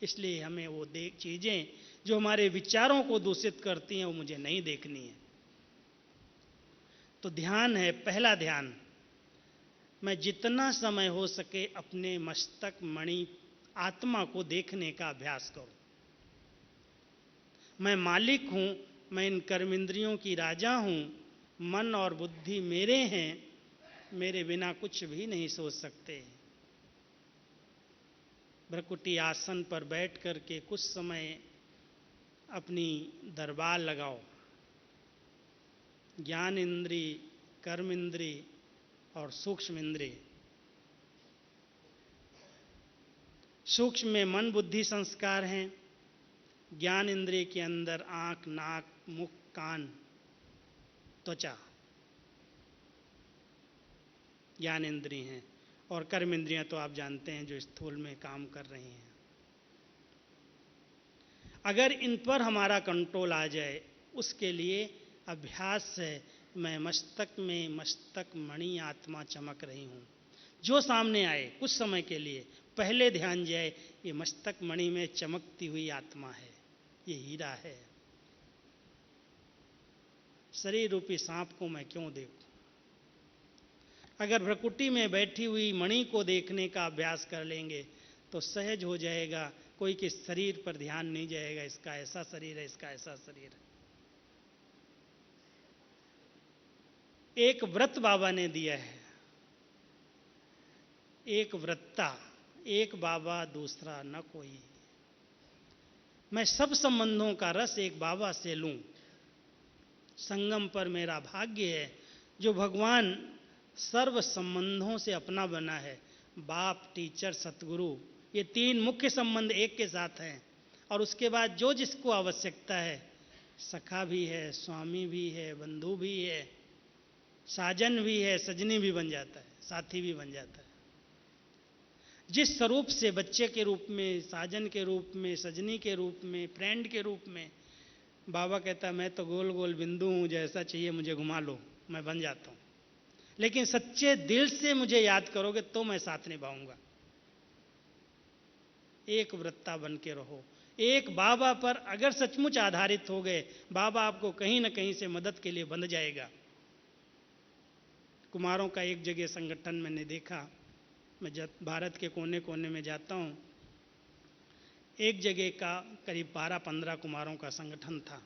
इसलिए हमें वो चीज़ें जो हमारे विचारों को दूषित करती हैं वो मुझे नहीं देखनी है। तो ध्यान है पहला ध्यान। मैं जितना समय हो सके अपने मस्तक मणि आत्मा को देखने का अभ्यास करूं। मैं मालिक हूं, मैं इन कर्मेंद्रियों की राजा हूं, मन और बुद्धि मेरे हैं, मेरे बिना कुछ भी नहीं सोच सकते। भ्रकुटी आसन पर बैठ करके कुछ समय अपनी दरबार लगाओ। ज्ञान इंद्रिय, कर्म इंद्रिय और सूक्ष्म इंद्रिय। सूक्ष्म में मन बुद्धि संस्कार हैं, ज्ञान इंद्रिय के अंदर आंख, नाक, मुख, कान, त्वचा ज्ञान इंद्रिय हैं, और कर्म इंद्रियां तो आप जानते हैं जो स्थूल में काम कर रही हैं। अगर इन पर हमारा कंट्रोल आ जाए, उसके लिए अभ्यास है। मैं मस्तक में मस्तक मणि आत्मा चमक रही हूं। जो सामने आए कुछ समय के लिए पहले ध्यान जाए, ये मस्तक मणि में चमकती हुई आत्मा है, ये हीरा है। शरीर रूपी सांप को मैं क्यों देखूं? अगर भ्रकुटी में बैठी हुई मणि को देखने का अभ्यास कर लेंगे तो सहज हो जाएगा। कोई के शरीर पर ध्यान नहीं जाएगा, इसका ऐसा शरीर है, इसका ऐसा शरीर है। एक व्रत बाबा ने दिया है, एक व्रता, एक बाबा दूसरा न कोई। मैं सब संबंधों का रस एक बाबा से लूं। संगम पर मेरा भाग्य है जो भगवान सर्व संबंधों से अपना बना है। बाप, टीचर, सतगुरु, ये तीन मुख्य संबंध एक के साथ हैं। और उसके बाद जो जिसको आवश्यकता है, सखा भी है, स्वामी भी है, बंधु भी है, साजन भी है, सजनी भी बन जाता है, साथी भी बन जाता है। जिस स्वरूप से बच्चे के रूप में, साजन के रूप में, सजनी के रूप में, फ्रेंड के रूप में, बाबा कहता है मैं तो गोल गोल बिंदु हूँ, जैसा चाहिए मुझे घुमा लो, मैं बन जाता हूँ। लेकिन सच्चे दिल से मुझे याद करोगे तो मैं साथ निभाऊंगा। एक वृत्ता बन के रहो। एक बाबा पर अगर सचमुच आधारित हो गए, बाबा आपको कहीं ना कहीं से मदद के लिए बंध जाएगा। कुमारों का एक जगह संगठन मैंने देखा, मैं जब भारत के कोने कोने में जाता हूँ, एक जगह का करीब 12-15 कुमारों का संगठन था।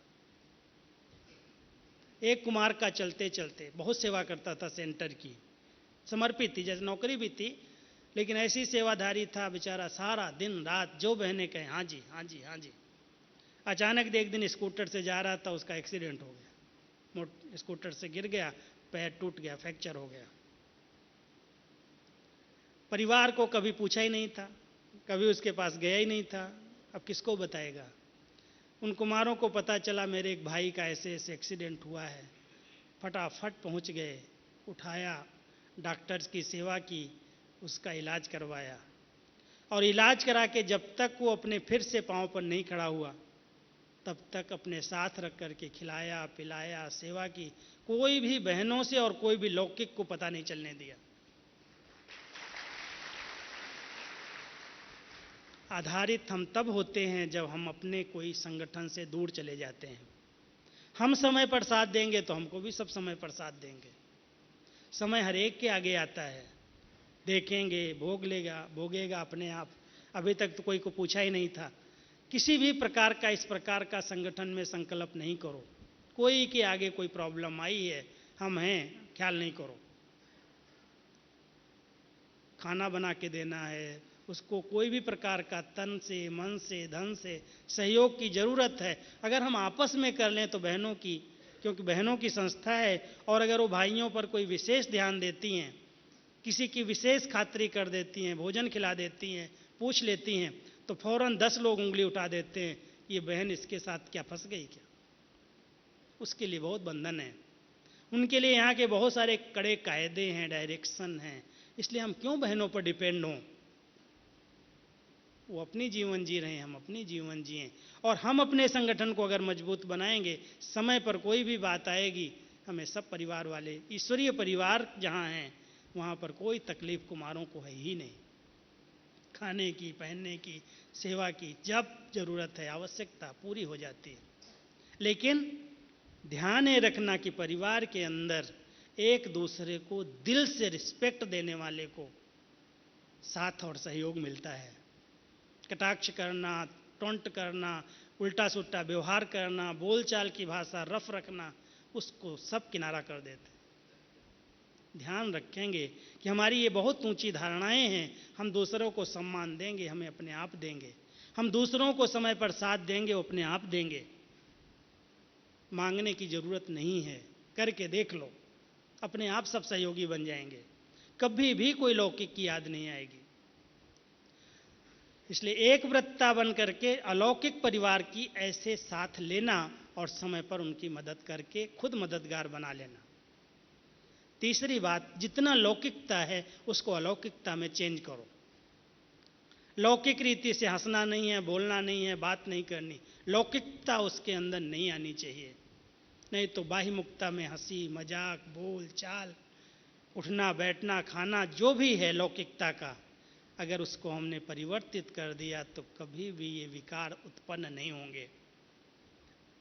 एक कुमार का चलते चलते बहुत सेवा करता था, सेंटर की समर्पित थी, जैसे नौकरी भी थी, लेकिन ऐसी सेवाधारी था बेचारा, सारा दिन रात जो बहने कहे हाँ जी हाँ जी हाँ जी। अचानक एक दिन स्कूटर से जा रहा था, उसका एक्सीडेंट हो गया, स्कूटर से गिर गया, पैर टूट गया, फ्रैक्चर हो गया। परिवार को कभी पूछा ही नहीं था, कभी उसके पास गया ही नहीं था, अब किसको बताएगा। उन कुमारों को पता चला मेरे एक भाई का ऐसे ऐसे एक्सीडेंट हुआ है, फटाफट पहुंच गए, उठाया, डॉक्टर्स की सेवा की, उसका इलाज करवाया, और इलाज करा के जब तक वो अपने फिर से पांव पर नहीं खड़ा हुआ तब तक अपने साथ रख करके खिलाया पिलाया सेवा की। कोई भी बहनों से और कोई भी लौकिक को पता नहीं चलने दिया। आधारित हम तब होते हैं जब हम अपने कोई संगठन से दूर चले जाते हैं। हम समय पर साथ देंगे तो हमको भी सब समय पर साथ देंगे। समय हर एक के आगे आता है, देखेंगे, भोगेगा अपने आप। अभी तक तो कोई को पूछा ही नहीं था। किसी भी प्रकार का इस प्रकार का संगठन में संकल्प नहीं करो। कोई के आगे कोई प्रॉब्लम आई है, हम हैं, ख्याल नहीं करो। खाना बना के देना है, उसको कोई भी प्रकार का तन से मन से धन से सहयोग की जरूरत है। अगर हम आपस में कर लें तो बहनों की, क्योंकि बहनों की संस्था है, और अगर वो भाइयों पर कोई विशेष ध्यान देती हैं, किसी की विशेष खातिरी कर देती हैं, भोजन खिला देती हैं, पूछ लेती हैं, तो फौरन 10 लोग उंगली उठा देते हैं, ये बहन इसके साथ क्या फंस गई क्या। उसके लिए बहुत बंधन है, उनके लिए यहाँ के बहुत सारे कड़े कायदे हैं, डायरेक्शन हैं। इसलिए हम क्यों बहनों पर डिपेंड हों। वो अपनी जीवन जी रहे हैं, हम अपनी जीवन जिएं, और हम अपने संगठन को अगर मजबूत बनाएंगे, समय पर कोई भी बात आएगी, हमें सब परिवार वाले, ईश्वरीय परिवार जहाँ हैं वहाँ पर कोई तकलीफ कुमारों को है ही नहीं। खाने की, पहनने की, सेवा की जब जरूरत है, आवश्यकता पूरी हो जाती है। लेकिन ध्यान ये रखना कि परिवार के अंदर एक दूसरे को दिल से रिस्पेक्ट देने वाले को साथ और सहयोग मिलता है। कटाक्ष करना, टोंट करना, उल्टा सुट्टा व्यवहार करना, बोलचाल की भाषा रफ रखना, उसको सब किनारा कर देते। ध्यान रखेंगे कि हमारी ये बहुत ऊंची धारणाएं हैं। हम दूसरों को सम्मान देंगे, हमें अपने आप देंगे। हम दूसरों को समय पर साथ देंगे, वो अपने आप देंगे। मांगने की जरूरत नहीं है, करके देख लो, अपने आप सब सहयोगी बन जाएंगे। कभी भी कोई लौकिक की याद नहीं आएगी। इसलिए एक व्रतता बन करके अलौकिक परिवार की ऐसे साथ लेना और समय पर उनकी मदद करके खुद मददगार बना लेना। तीसरी बात, जितना लौकिकता है उसको अलौकिकता में चेंज करो। लौकिक रीति से हंसना नहीं है, बोलना नहीं है, बात नहीं करनी, लौकिकता उसके अंदर नहीं आनी चाहिए। नहीं तो बाह्यमुखता में हंसी मजाक बोल चाल, उठना बैठना खाना जो भी है लौकिकता का, अगर उसको हमने परिवर्तित कर दिया तो कभी भी ये विकार उत्पन्न नहीं होंगे।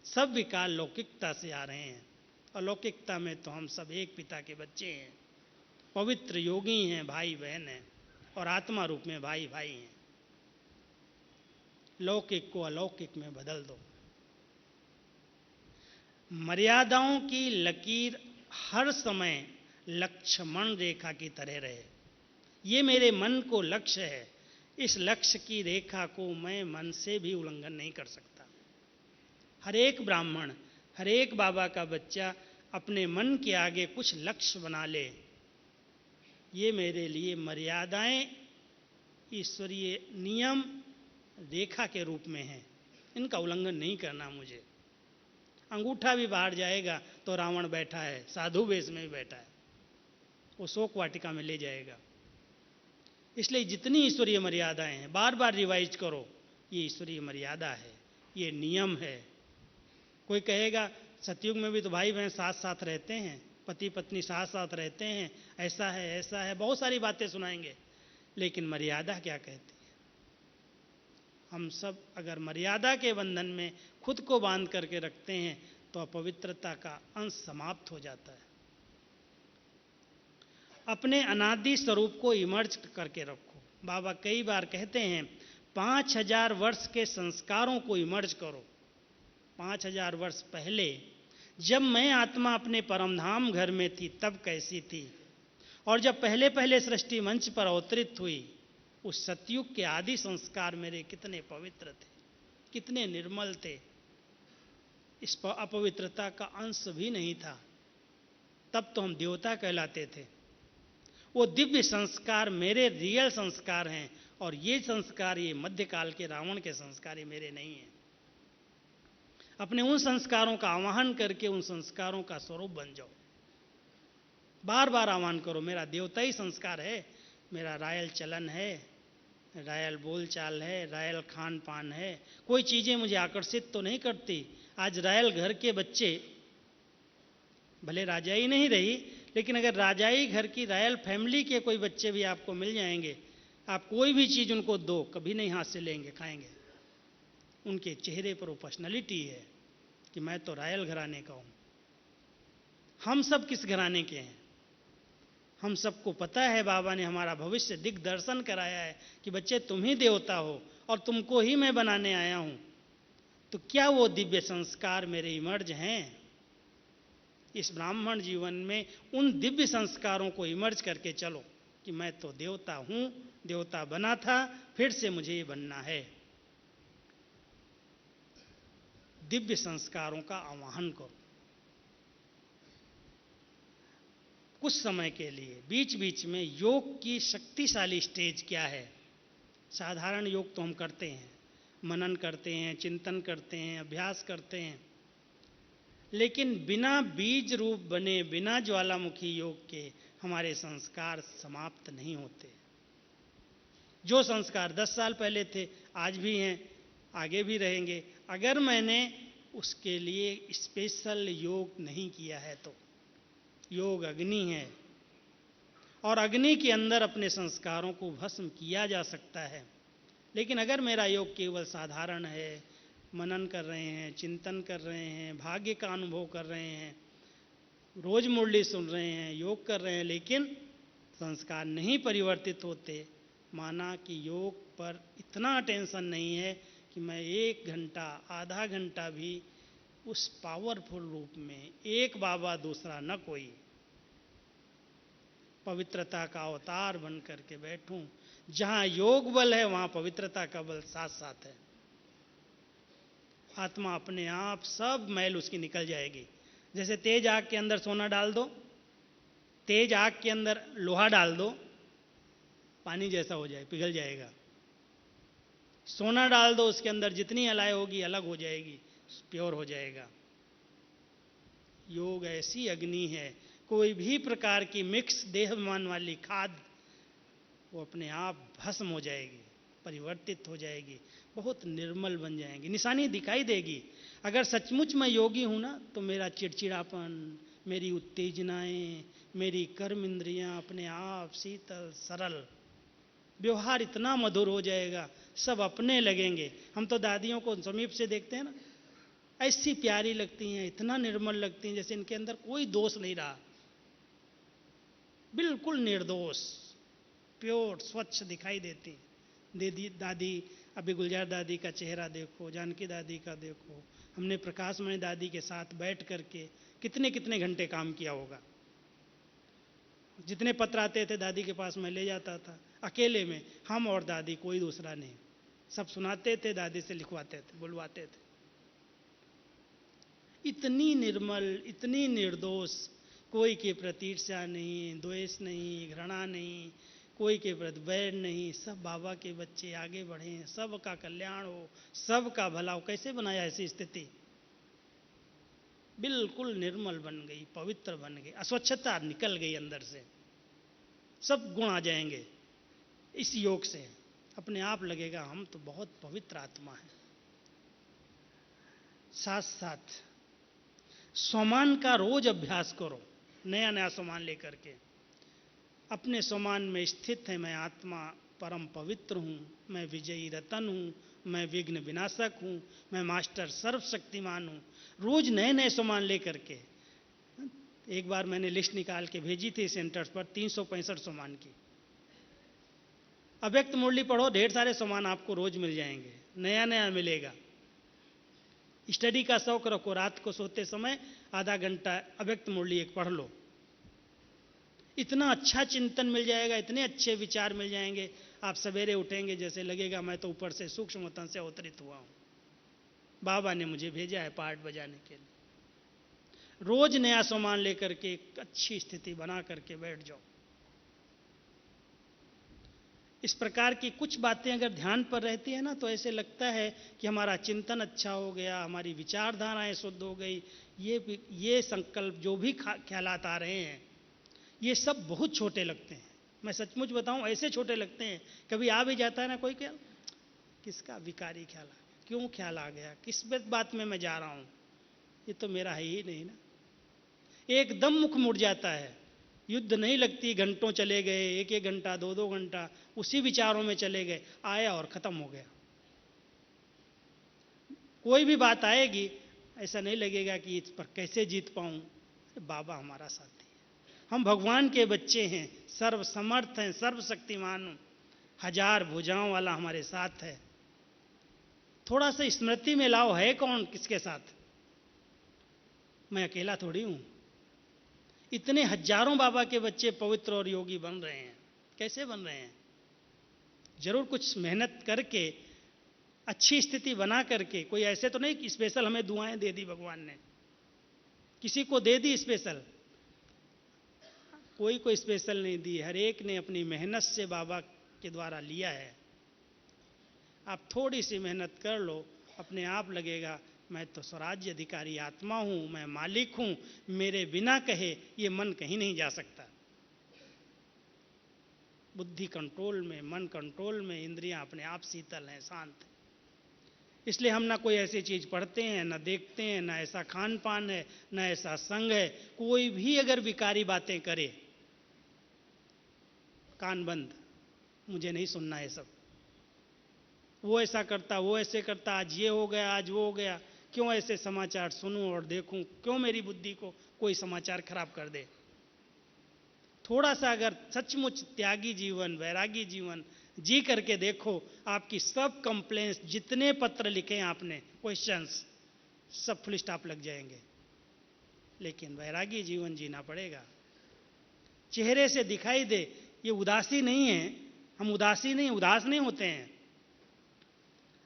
सब विकार लौकिकता से आ रहे हैं। अलौकिकता में तो हम सब एक पिता के बच्चे हैं, पवित्र योगी हैं, भाई बहन हैं, और आत्मा रूप में भाई भाई हैं। लौकिक को अलौकिक में बदल दो। मर्यादाओं की लकीर हर समय लक्ष्मण रेखा की तरह रहे। ये मेरे मन को लक्ष्य है, इस लक्ष्य की रेखा को मैं मन से भी उल्लंघन नहीं कर सकता। हर एक ब्राह्मण, हर एक बाबा का बच्चा अपने मन के आगे कुछ लक्ष्य बना ले। ये मेरे लिए मर्यादाएं ईश्वरीय नियम रेखा के रूप में हैं, इनका उल्लंघन नहीं करना मुझे। अंगूठा भी बाहर जाएगा तो रावण बैठा है, साधु वेश में भी बैठा है, वो शोक वाटिका में ले जाएगा। इसलिए जितनी ईश्वरीय मर्यादाएं हैं बार बार रिवाइज करो, ये ईश्वरीय मर्यादा है, ये नियम है। कोई कहेगा सतयुग में भी तो भाई बहन साथ साथ रहते हैं, पति पत्नी साथ साथ रहते हैं, ऐसा है, बहुत सारी बातें सुनाएंगे, लेकिन मर्यादा क्या कहती है। हम सब अगर मर्यादा के बंधन में खुद को बांध करके रखते हैं तो अपवित्रता का अंश समाप्त हो जाता है। अपने अनादि स्वरूप को इमर्ज करके रखो। बाबा कई बार कहते हैं 5000 वर्ष के संस्कारों को इमर्ज करो। 5000 वर्ष पहले जब मैं आत्मा अपने परमधाम घर में थी तब कैसी थी, और जब पहले पहले सृष्टि मंच पर अवतरित हुई उस सतयुग के आदि संस्कार मेरे कितने पवित्र थे, कितने निर्मल थे। इस अपवित्रता का अंश भी नहीं था। तब तो हम देवता कहलाते थे। वो दिव्य संस्कार मेरे रियल संस्कार हैं, और ये संस्कार, ये मध्यकाल के रावण के संस्कार ये मेरे नहीं हैं। अपने उन संस्कारों का आवाहन करके उन संस्कारों का स्वरूप बन जाओ। बार बार आह्वान करो। मेरा देवताई संस्कार है, मेरा रायल चलन है, रायल बोलचाल है, रायल खान पान है। कोई चीज़ें मुझे आकर्षित तो नहीं करती। आज रायल घर के बच्चे, भले राजाई नहीं रही, लेकिन अगर राजाई घर की रायल फैमिली के कोई बच्चे भी आपको मिल जाएंगे, आप कोई भी चीज़ उनको दो, कभी नहीं हाथ से लेंगे, खाएंगे। उनके चेहरे पर वो पर्सनैलिटी है कि मैं तो रायल घराने का हूँ। हम सब किस घराने के हैं? हम सबको पता है, बाबा ने हमारा भविष्य दिग्दर्शन कराया है कि बच्चे तुम ही देवता हो और तुमको ही मैं बनाने आया हूँ। तो क्या वो दिव्य संस्कार मेरे इमर्ज हैं? इस ब्राह्मण जीवन में उन दिव्य संस्कारों को इमर्ज करके चलो कि मैं तो देवता हूँ, देवता बना था, फिर से मुझे ये बनना है। दिव्य संस्कारों का आवाहन करो। कुछ समय के लिए बीच बीच में योग की शक्तिशाली स्टेज क्या है? साधारण योग तो हम करते हैं, मनन करते हैं, चिंतन करते हैं, अभ्यास करते हैं, लेकिन बिना बीज रूप बने, बिना ज्वालामुखी योग के हमारे संस्कार समाप्त नहीं होते। जो संस्कार 10 साल पहले थे, आज भी हैं, आगे भी रहेंगे। अगर मैंने उसके लिए स्पेशल योग नहीं किया है तो योग अग्नि है, और अग्नि के अंदर अपने संस्कारों को भस्म किया जा सकता है। लेकिन अगर मेरा योग केवल साधारण है, मनन कर रहे हैं, चिंतन कर रहे हैं, भाग्य का अनुभव कर रहे हैं, रोज मुरली सुन रहे हैं, योग कर रहे हैं, लेकिन संस्कार नहीं परिवर्तित होते, माना कि योग पर इतना अटेंशन नहीं है कि मैं 1 घंटा, आधा घंटा भी उस पावरफुल रूप में, एक बाबा दूसरा न कोई, पवित्रता का अवतार बन करके बैठूं। जहां योग बल है वहां पवित्रता का बल साथ साथ है। आत्मा अपने आप सब मैल उसकी निकल जाएगी। जैसे तेज आग के अंदर सोना डाल दो, तेज आग के अंदर लोहा डाल दो, पानी जैसा हो जाए, पिघल जाएगा। सोना डाल दो, उसके अंदर जितनी अलाय होगी अलग हो जाएगी, प्योर हो जाएगा। योग ऐसी अग्नि है, कोई भी प्रकार की मिक्स देहमान वाली खाद वो अपने आप भस्म हो जाएगी, परिवर्तित हो जाएगी, बहुत निर्मल बन जाएंगी, निशानी दिखाई देगी। अगर सचमुच मैं योगी हूं ना, तो मेरा चिड़चिड़ापन, मेरी उत्तेजनाएं, मेरी कर्म इंद्रियां अपने आप शीतल सरल, व्यवहार इतना मधुर हो जाएगा, सब अपने लगेंगे। हम तो दादियों को समीप से देखते हैं ना, ऐसी प्यारी लगती हैं, इतना निर्मल लगती हैं, जैसे इनके अंदर कोई दोष नहीं रहा, बिल्कुल निर्दोष, प्योर, स्वच्छ दिखाई देती। दादी, अभी गुलजार दादी का चेहरा देखो, जानकी दादी का देखो। हमने प्रकाशमणि दादी के साथ बैठ करके कितने कितने घंटे काम किया होगा। जितने पत्र आते थे दादी के पास मैं ले जाता था, अकेले में, हम और दादी, कोई दूसरा नहीं। सब सुनाते थे, दादी से लिखवाते थे, बुलवाते थे। इतनी निर्मल, इतनी निर्दोष, कोई के प्रति ईर्ष्या नहीं, द्वेष नहीं, घृणा नहीं, कोई के प्रति वैर नहीं। सब बाबा के बच्चे आगे बढ़े, सबका कल्याण हो, सबका भला हो। कैसे बनाया ऐसी स्थिति? बिल्कुल निर्मल बन गई, पवित्र बन गई, अस्वच्छता निकल गई अंदर से, सब गुण आ जाएंगे। इस योग से अपने आप लगेगा हम तो बहुत पवित्र आत्मा है। साथ साथ स्वमान का रोज अभ्यास करो, नया नया स्वमान लेकर के। अपने स्वमान में स्थित है, मैं आत्मा परम पवित्र हूँ, मैं विजयी रतन हूँ, मैं विघ्न विनाशक हूँ, मैं मास्टर सर्वशक्तिमान हूँ। रोज नए नए स्वमान लेकर के। एक बार मैंने लिस्ट निकाल के भेजी थी सेंटर्स पर, 365 स्वमान की। अव्यक्त मुरली पढ़ो, ढेर सारे स्वमान आपको रोज मिल जाएंगे, नया नया मिलेगा। स्टडी का शौक रखो, रात को सोते समय आधा घंटा अव्यक्त मुरली एक पढ़ लो, इतना अच्छा चिंतन मिल जाएगा, इतने अच्छे विचार मिल जाएंगे। आप सवेरे उठेंगे, जैसे लगेगा मैं तो ऊपर से सूक्ष्म तन से अवतरित हुआ हूं, बाबा ने मुझे भेजा है पाठ बजाने के लिए। रोज नया सामान लेकर के एक अच्छी स्थिति बना करके बैठ जाओ। इस प्रकार की कुछ बातें अगर ध्यान पर रहती है ना, तो ऐसे लगता है कि हमारा चिंतन अच्छा हो गया, हमारी विचारधाराएं शुद्ध हो गई। ये संकल्प जो भी ख्यालात आ रहे हैं, ये सब बहुत छोटे लगते हैं। मैं सचमुच बताऊं, ऐसे छोटे लगते हैं। कभी आ भी जाता है ना कोई ख्याल, किसका विकारी ख्याल आ गया, क्यों ख्याल आ गया, किस बात में मैं जा रहा हूं, ये तो मेरा है ही नहीं ना। एकदम मुख मुड़ जाता है। युद्ध नहीं लगती, घंटों चले गए, एक एक घंटा, दो दो घंटा उसी विचारों में चले गए, आया और खत्म हो गया। कोई भी बात आएगी, ऐसा नहीं लगेगा कि इस पर कैसे जीत पाऊं। बाबा हमारा साथी है, हम भगवान के बच्चे हैं, सर्व समर्थ हैं, सर्वशक्तिमान, हजार भुजाओं वाला हमारे साथ है। थोड़ा सा स्मृति में लाओ, है कौन किसके साथ? मैं अकेला थोड़ी हूं। इतने हजारों बाबा के बच्चे पवित्र और योगी बन रहे हैं। कैसे बन रहे हैं? जरूर कुछ मेहनत करके, अच्छी स्थिति बना करके। कोई ऐसे तो नहीं कि स्पेशल हमें दुआएं दे दी भगवान ने, किसी को दे दी स्पेशल, कोई स्पेशल नहीं दी। हर एक ने अपनी मेहनत से बाबा के द्वारा लिया है। आप थोड़ी सी मेहनत कर लो, अपने आप लगेगा मैं तो स्वराज्य अधिकारी आत्मा हूं, मैं मालिक हूं, मेरे बिना कहे ये मन कहीं नहीं जा सकता। बुद्धि कंट्रोल में, मन कंट्रोल में, इंद्रियां अपने आप शीतल हैं, शांत हैं। इसलिए हम ना कोई ऐसी चीज पढ़ते हैं, ना देखते हैं, ना ऐसा खान पान है, ना ऐसा संग है। कोई भी अगर विकारी बातें करे, कान बंद, मुझे नहीं सुनना है सब। वो ऐसा करता, वो ऐसे करता, आज ये हो गया, आज वो हो गया, क्यों ऐसे समाचार सुनूं और देखूं? क्यों मेरी बुद्धि को कोई समाचार खराब कर दे? थोड़ा सा अगर सचमुच त्यागी जीवन, वैरागी जीवन जी करके देखो, आपकी सब कंप्लेंट्स, जितने पत्र लिखे हैं आपने, क्वेश्चंस, सब फुल स्टॉप लग जाएंगे। लेकिन वैरागी जीवन जीना पड़ेगा। चेहरे से दिखाई दे, ये उदासी नहीं है, हम उदासी नहीं, उदास नहीं होते हैं,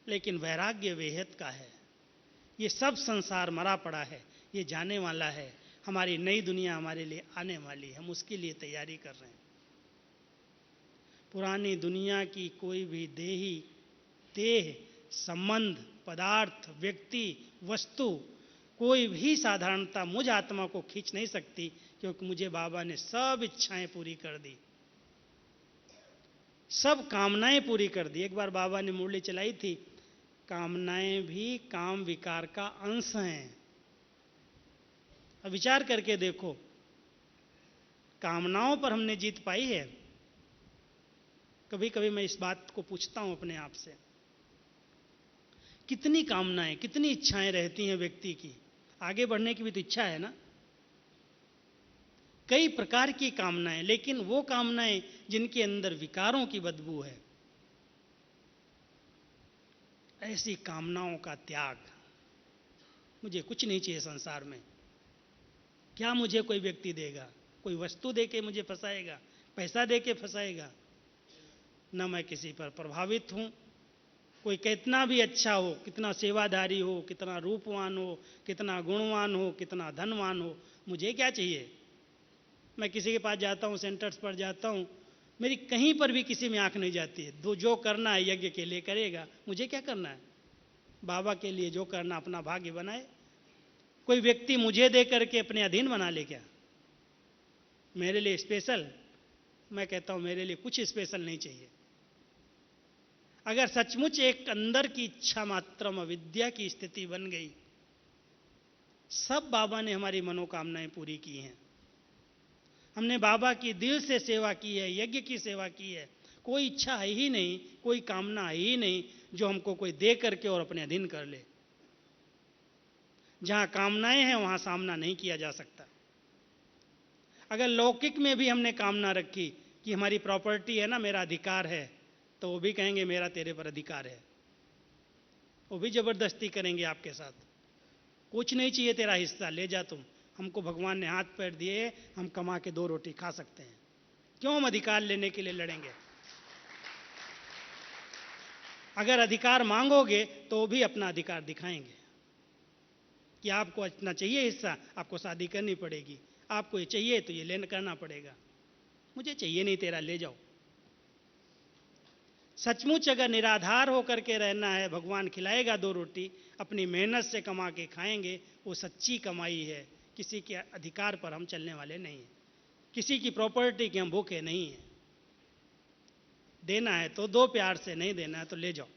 लेकिन वैराग्य वेहत का है। ये सब संसार मरा पड़ा है, ये जाने वाला है। हमारी नई दुनिया हमारे लिए आने वाली है, हम उसके लिए तैयारी कर रहे हैं। पुरानी दुनिया की कोई भी देह, संबंध, पदार्थ, व्यक्ति, वस्तु, कोई भी साधारणता मुझ आत्मा को खींच नहीं सकती, क्योंकि मुझे बाबा ने सब इच्छाएं पूरी कर दी, सब कामनाएं पूरी कर दी। एक बार बाबा ने मुरली चलाई थी, कामनाएं भी काम विकार का अंश हैं। अब विचार करके देखो, कामनाओं पर हमने जीत पाई है? कभी कभी मैं इस बात को पूछता हूं अपने आप से, कितनी कामनाएं, कितनी इच्छाएं रहती हैं व्यक्ति की? आगे बढ़ने की भी तो इच्छा है ना, कई प्रकार की कामनाएं, लेकिन वो कामनाएं जिनके अंदर विकारों की बदबू है, ऐसी कामनाओं का त्याग। मुझे कुछ नहीं चाहिए संसार में। क्या मुझे कोई व्यक्ति देगा? कोई वस्तु दे के मुझे फंसाएगा, पैसा दे के फंसाएगा? न मैं किसी पर प्रभावित हूं। कोई कितना भी अच्छा हो, कितना सेवाधारी हो, कितना रूपवान हो, कितना गुणवान हो, कितना धनवान हो, मुझे क्या चाहिए? मैं किसी के पास जाता हूं, सेंटर्स पर जाता हूं, मेरी कहीं पर भी किसी में आंख नहीं जाती है। जो करना है यज्ञ के लिए करेगा, मुझे क्या करना है? बाबा के लिए जो करना अपना भाग्य बनाए। कोई व्यक्ति मुझे दे करके अपने अधीन बना ले क्या? मेरे लिए स्पेशल? मैं कहता हूं मेरे लिए कुछ स्पेशल नहीं चाहिए। अगर सचमुच एक अंदर की इच्छा मात्रम अविद्या की स्थिति बन गई, सब बाबा ने हमारी मनोकामनाएं पूरी की हैं। हमने बाबा की दिल से सेवा की है, यज्ञ की सेवा की है। कोई इच्छा है ही नहीं, कोई कामना है ही नहीं जो हमको कोई दे करके और अपने अधीन कर ले। जहां कामनाएं हैं वहां सामना नहीं किया जा सकता। अगर लौकिक में भी हमने कामना रखी कि हमारी प्रॉपर्टी है ना, मेरा अधिकार है, तो वो भी कहेंगे मेरा तेरे पर अधिकार है। वो भी जबरदस्ती करेंगे आपके साथ। कुछ नहीं चाहिए तेरा हिस्सा, ले जा तुम। हमको भगवान ने हाथ पैर दिए, हम कमा के 2 रोटी खा सकते हैं, क्यों हम अधिकार लेने के लिए लड़ेंगे? अगर अधिकार मांगोगे तो भी अपना अधिकार दिखाएंगे कि आपको इतना चाहिए हिस्सा, आपको शादी करनी पड़ेगी, आपको ये चाहिए तो ये लेना करना पड़ेगा। मुझे चाहिए नहीं तेरा, ले जाओ। सचमुच अगर निराधार होकर के रहना है, भगवान खिलाएगा 2 रोटी, अपनी मेहनत से कमा के खाएंगे, वो सच्ची कमाई है। किसी के अधिकार पर हम चलने वाले नहीं हैं। किसी की प्रॉपर्टी के हम भूखे नहीं हैं। देना है तो दो प्यार से, नहीं देना है तो ले जाओ।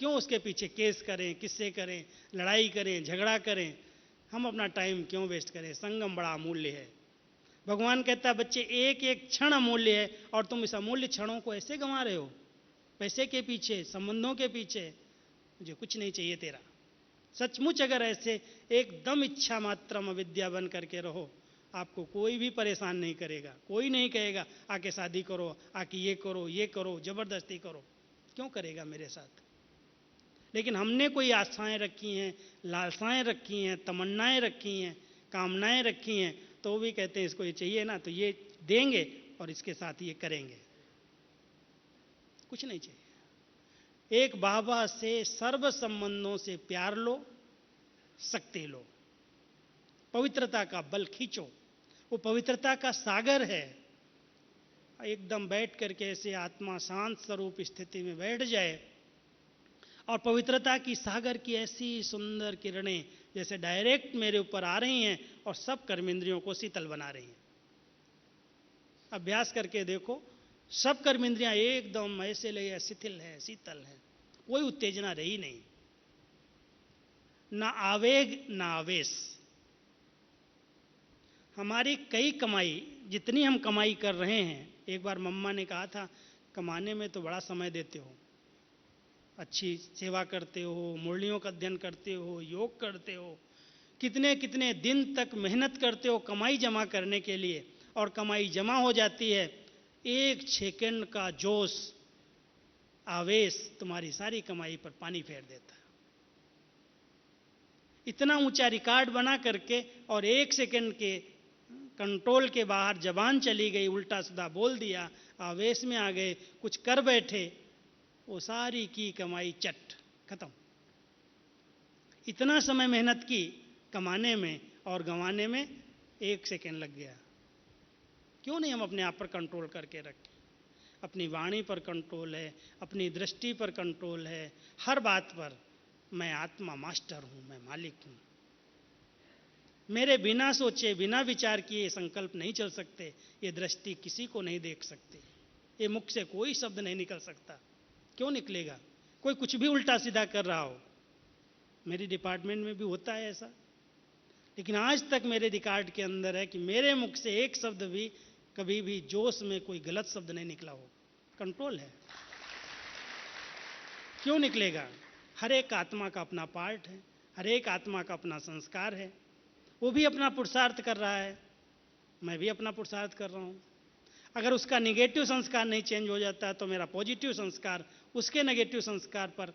क्यों उसके पीछे केस करें, किससे करें, लड़ाई करें, झगड़ा करें? हम अपना टाइम क्यों वेस्ट करें? संगम बड़ा अमूल्य है। भगवान कहता है बच्चे एक एक क्षण अमूल्य है, और तुम इस अमूल्य क्षणों को ऐसे गंवा रहे हो, पैसे के पीछे, संबंधों के पीछे। मुझे कुछ नहीं चाहिए तेरा। सचमुच अगर ऐसे एकदम इच्छा मात्रम अविद्या बन करके रहो, आपको कोई भी परेशान नहीं करेगा। कोई नहीं कहेगा आके शादी करो, आके ये करो, ये करो, जबरदस्ती करो। क्यों करेगा मेरे साथ? लेकिन हमने कोई आशाएं रखी हैं, लालसाएं रखी हैं, तमन्नाएं रखी हैं, कामनाएं रखी हैं, तो वो भी कहते हैं इसको ये चाहिए ना, तो ये देंगे और इसके साथ ये करेंगे। कुछ नहीं चाहिए। एक बाबा से सर्व संबंधों से प्यार लो, शक्ति लो, पवित्रता का बल खींचो। वो पवित्रता का सागर है। एकदम बैठ करके ऐसे आत्मा शांत स्वरूप स्थिति में बैठ जाए, और पवित्रता की सागर की ऐसी सुंदर किरणें जैसे डायरेक्ट मेरे ऊपर आ रही हैं और सब कर्मेंद्रियों को शीतल बना रही हैं। अभ्यास करके देखो, सब कर्मेंद्रियां एकदम ऐसे लगे शिथिल है, शीतल है, कोई उत्तेजना रही नहीं, ना आवेग ना आवेश। हमारी कई कमाई, जितनी हम कमाई कर रहे हैं, एक बार मम्मा ने कहा था कमाने में तो बड़ा समय देते हो, अच्छी सेवा करते हो, मुरलियों का अध्ययन करते हो, योग करते हो, कितने कितने दिन तक मेहनत करते हो कमाई जमा करने के लिए, और कमाई जमा हो जाती है, एक सेकंड का जोश, आवेश तुम्हारी सारी कमाई पर पानी फेर देता है। इतना ऊंचा रिकॉर्ड बना करके और एक सेकंड के कंट्रोल के बाहर जबान चली गई, उल्टा सीधा बोल दिया, आवेश में आ गए, कुछ कर बैठे, वो सारी की कमाई चट खत्म। इतना समय मेहनत की कमाने में और गंवाने में एक सेकंड लग गया। क्यों नहीं हम अपने आप पर कंट्रोल करके रखें? अपनी वाणी पर कंट्रोल है, अपनी दृष्टि पर कंट्रोल है, हर बात पर मैं आत्मा मास्टर हूं, मैं मालिक हूं। मेरे बिना सोचे, बिना विचार किए संकल्प नहीं चल सकते, ये दृष्टि किसी को नहीं देख सकती, ये मुख से कोई शब्द नहीं निकल सकता। क्यों निकलेगा? कोई कुछ भी उल्टा सीधा कर रहा हो। मेरी डिपार्टमेंट में भी होता है ऐसा, लेकिन आज तक मेरे रिकॉर्ड के अंदर है कि मेरे मुख से एक शब्द भी कभी भी जोश में कोई गलत शब्द नहीं निकला हो। कंट्रोल है। क्यों निकलेगा? हर एक आत्मा का अपना पार्ट है, हर एक आत्मा का अपना संस्कार है, वो भी अपना पुरुषार्थ कर रहा है, मैं भी अपना पुरुषार्थ कर रहा हूं। अगर उसका नेगेटिव संस्कार नहीं चेंज हो जाता तो मेरा पॉजिटिव संस्कार उसके नेगेटिव संस्कार पर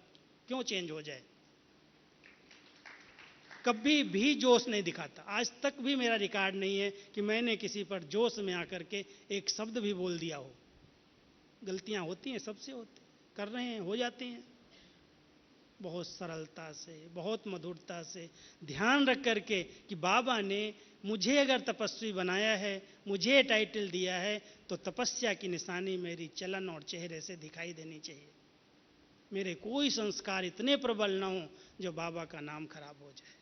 क्यों चेंज हो जाए? कभी भी जोश नहीं दिखाता। आज तक भी मेरा रिकॉर्ड नहीं है कि मैंने किसी पर जोश में आकर के एक शब्द भी बोल दिया हो। गलतियां होती हैं, सबसे होती, कर रहे हैं, हो जाती हैं। बहुत सरलता से, बहुत मधुरता से ध्यान रख करके कि बाबा ने मुझे अगर तपस्वी बनाया है, मुझे टाइटल दिया है, तो तपस्या की निशानी मेरी चलन और चेहरे से दिखाई देनी चाहिए। मेरे कोई संस्कार इतने प्रबल ना हो जो बाबा का नाम खराब हो जाए।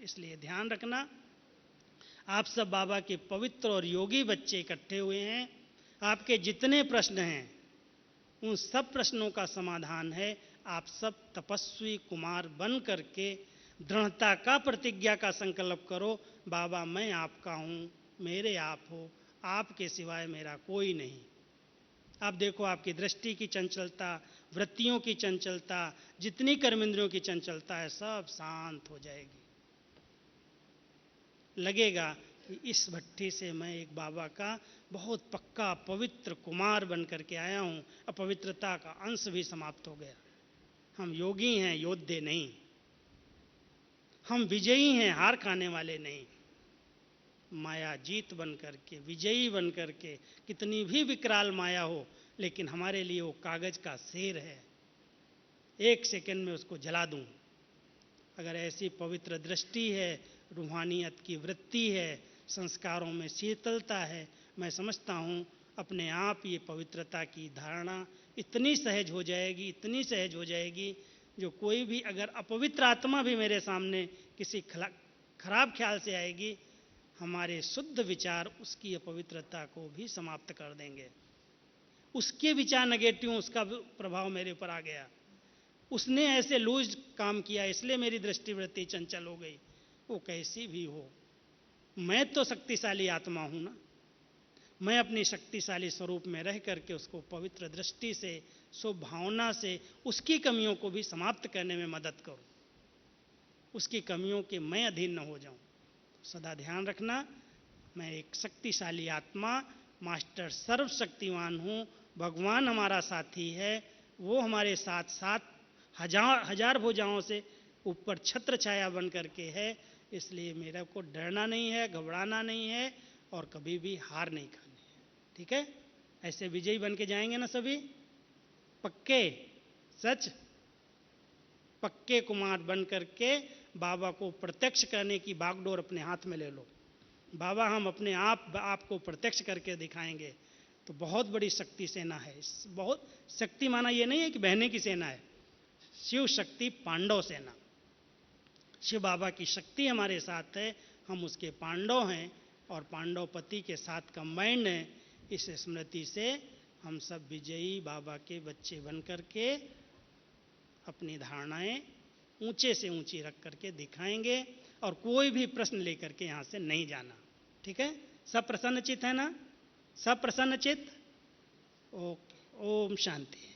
इसलिए ध्यान रखना, आप सब बाबा के पवित्र और योगी बच्चे इकट्ठे हुए हैं। आपके जितने प्रश्न हैं उन सब प्रश्नों का समाधान है। आप सब तपस्वी कुमार बन करके दृढ़ता का प्रतिज्ञा का संकल्प करो, बाबा मैं आपका हूँ, मेरे आप हो, आपके सिवाय मेरा कोई नहीं। आप देखो आपकी दृष्टि की चंचलता, वृत्तियों की चंचलता, जितनी कर्मेंद्रियों की चंचलता है, सब शांत हो जाएगी। लगेगा कि इस भट्टी से मैं एक बाबा का बहुत पक्का पवित्र कुमार बन करके आया हूँ। अपवित्रता का अंश भी समाप्त हो गया। हम योगी हैं, योद्धे नहीं। हम विजयी हैं, हार खाने वाले नहीं। माया जीत बन करके, विजयी बन करके, कितनी भी विकराल माया हो, लेकिन हमारे लिए वो कागज का शेर है। एक सेकंड में उसको जला दूं। अगर ऐसी पवित्र दृष्टि है, रूहानियत की वृत्ति है, संस्कारों में शीतलता है, मैं समझता हूँ अपने आप ये पवित्रता की धारणा इतनी सहज हो जाएगी, इतनी सहज हो जाएगी, जो कोई भी अगर अपवित्र आत्मा भी मेरे सामने किसी खराब ख्याल से आएगी, हमारे शुद्ध विचार उसकी अपवित्रता को भी समाप्त कर देंगे। उसके विचार नेगेटिव, उसका प्रभाव मेरे ऊपर आ गया, उसने ऐसे लूज काम किया इसलिए मेरी दृष्टिवृत्ति चंचल हो गई। वो कैसी भी हो, मैं तो शक्तिशाली आत्मा हूं ना। मैं अपनी शक्तिशाली स्वरूप में रह करके उसको पवित्र दृष्टि से, शुभ भावना से उसकी कमियों को भी समाप्त करने में मदद करूं, उसकी कमियों के मैं अधीन न हो जाऊं। सदा ध्यान रखना, मैं एक शक्तिशाली आत्मा, मास्टर सर्वशक्तिमान हूँ। भगवान हमारा साथी है, वो हमारे साथ साथ हजार भुजाओं से ऊपर छत्र छाया बन करके है। इसलिए मेरे को डरना नहीं है, घबराना नहीं है और कभी भी हार नहीं खानी है। ठीक है? ऐसे विजयी बन के जाएंगे ना सभी? पक्के? सच? पक्के कुमार बन करके बाबा को प्रत्यक्ष करने की बागडोर अपने हाथ में ले लो। बाबा हम अपने आपको प्रत्यक्ष करके दिखाएंगे। तो बहुत बड़ी शक्ति सेना है। बहुत शक्ति माना ये नहीं है कि बहने की सेना है, शिव शक्ति पांडव सेना। शिव बाबा की शक्ति हमारे साथ है, हम उसके पांडव हैं और पांडवपति के साथ कंबाइंड हैं। इस स्मृति से हम सब विजयी बाबा के बच्चे बन करके अपनी धारणाएं ऊंचे से ऊंची रख करके दिखाएंगे और कोई भी प्रश्न लेकर के यहाँ से नहीं जाना। ठीक है? सब प्रसन्नचित है ना? सब प्रसन्नचित? ओके, ओम शांति।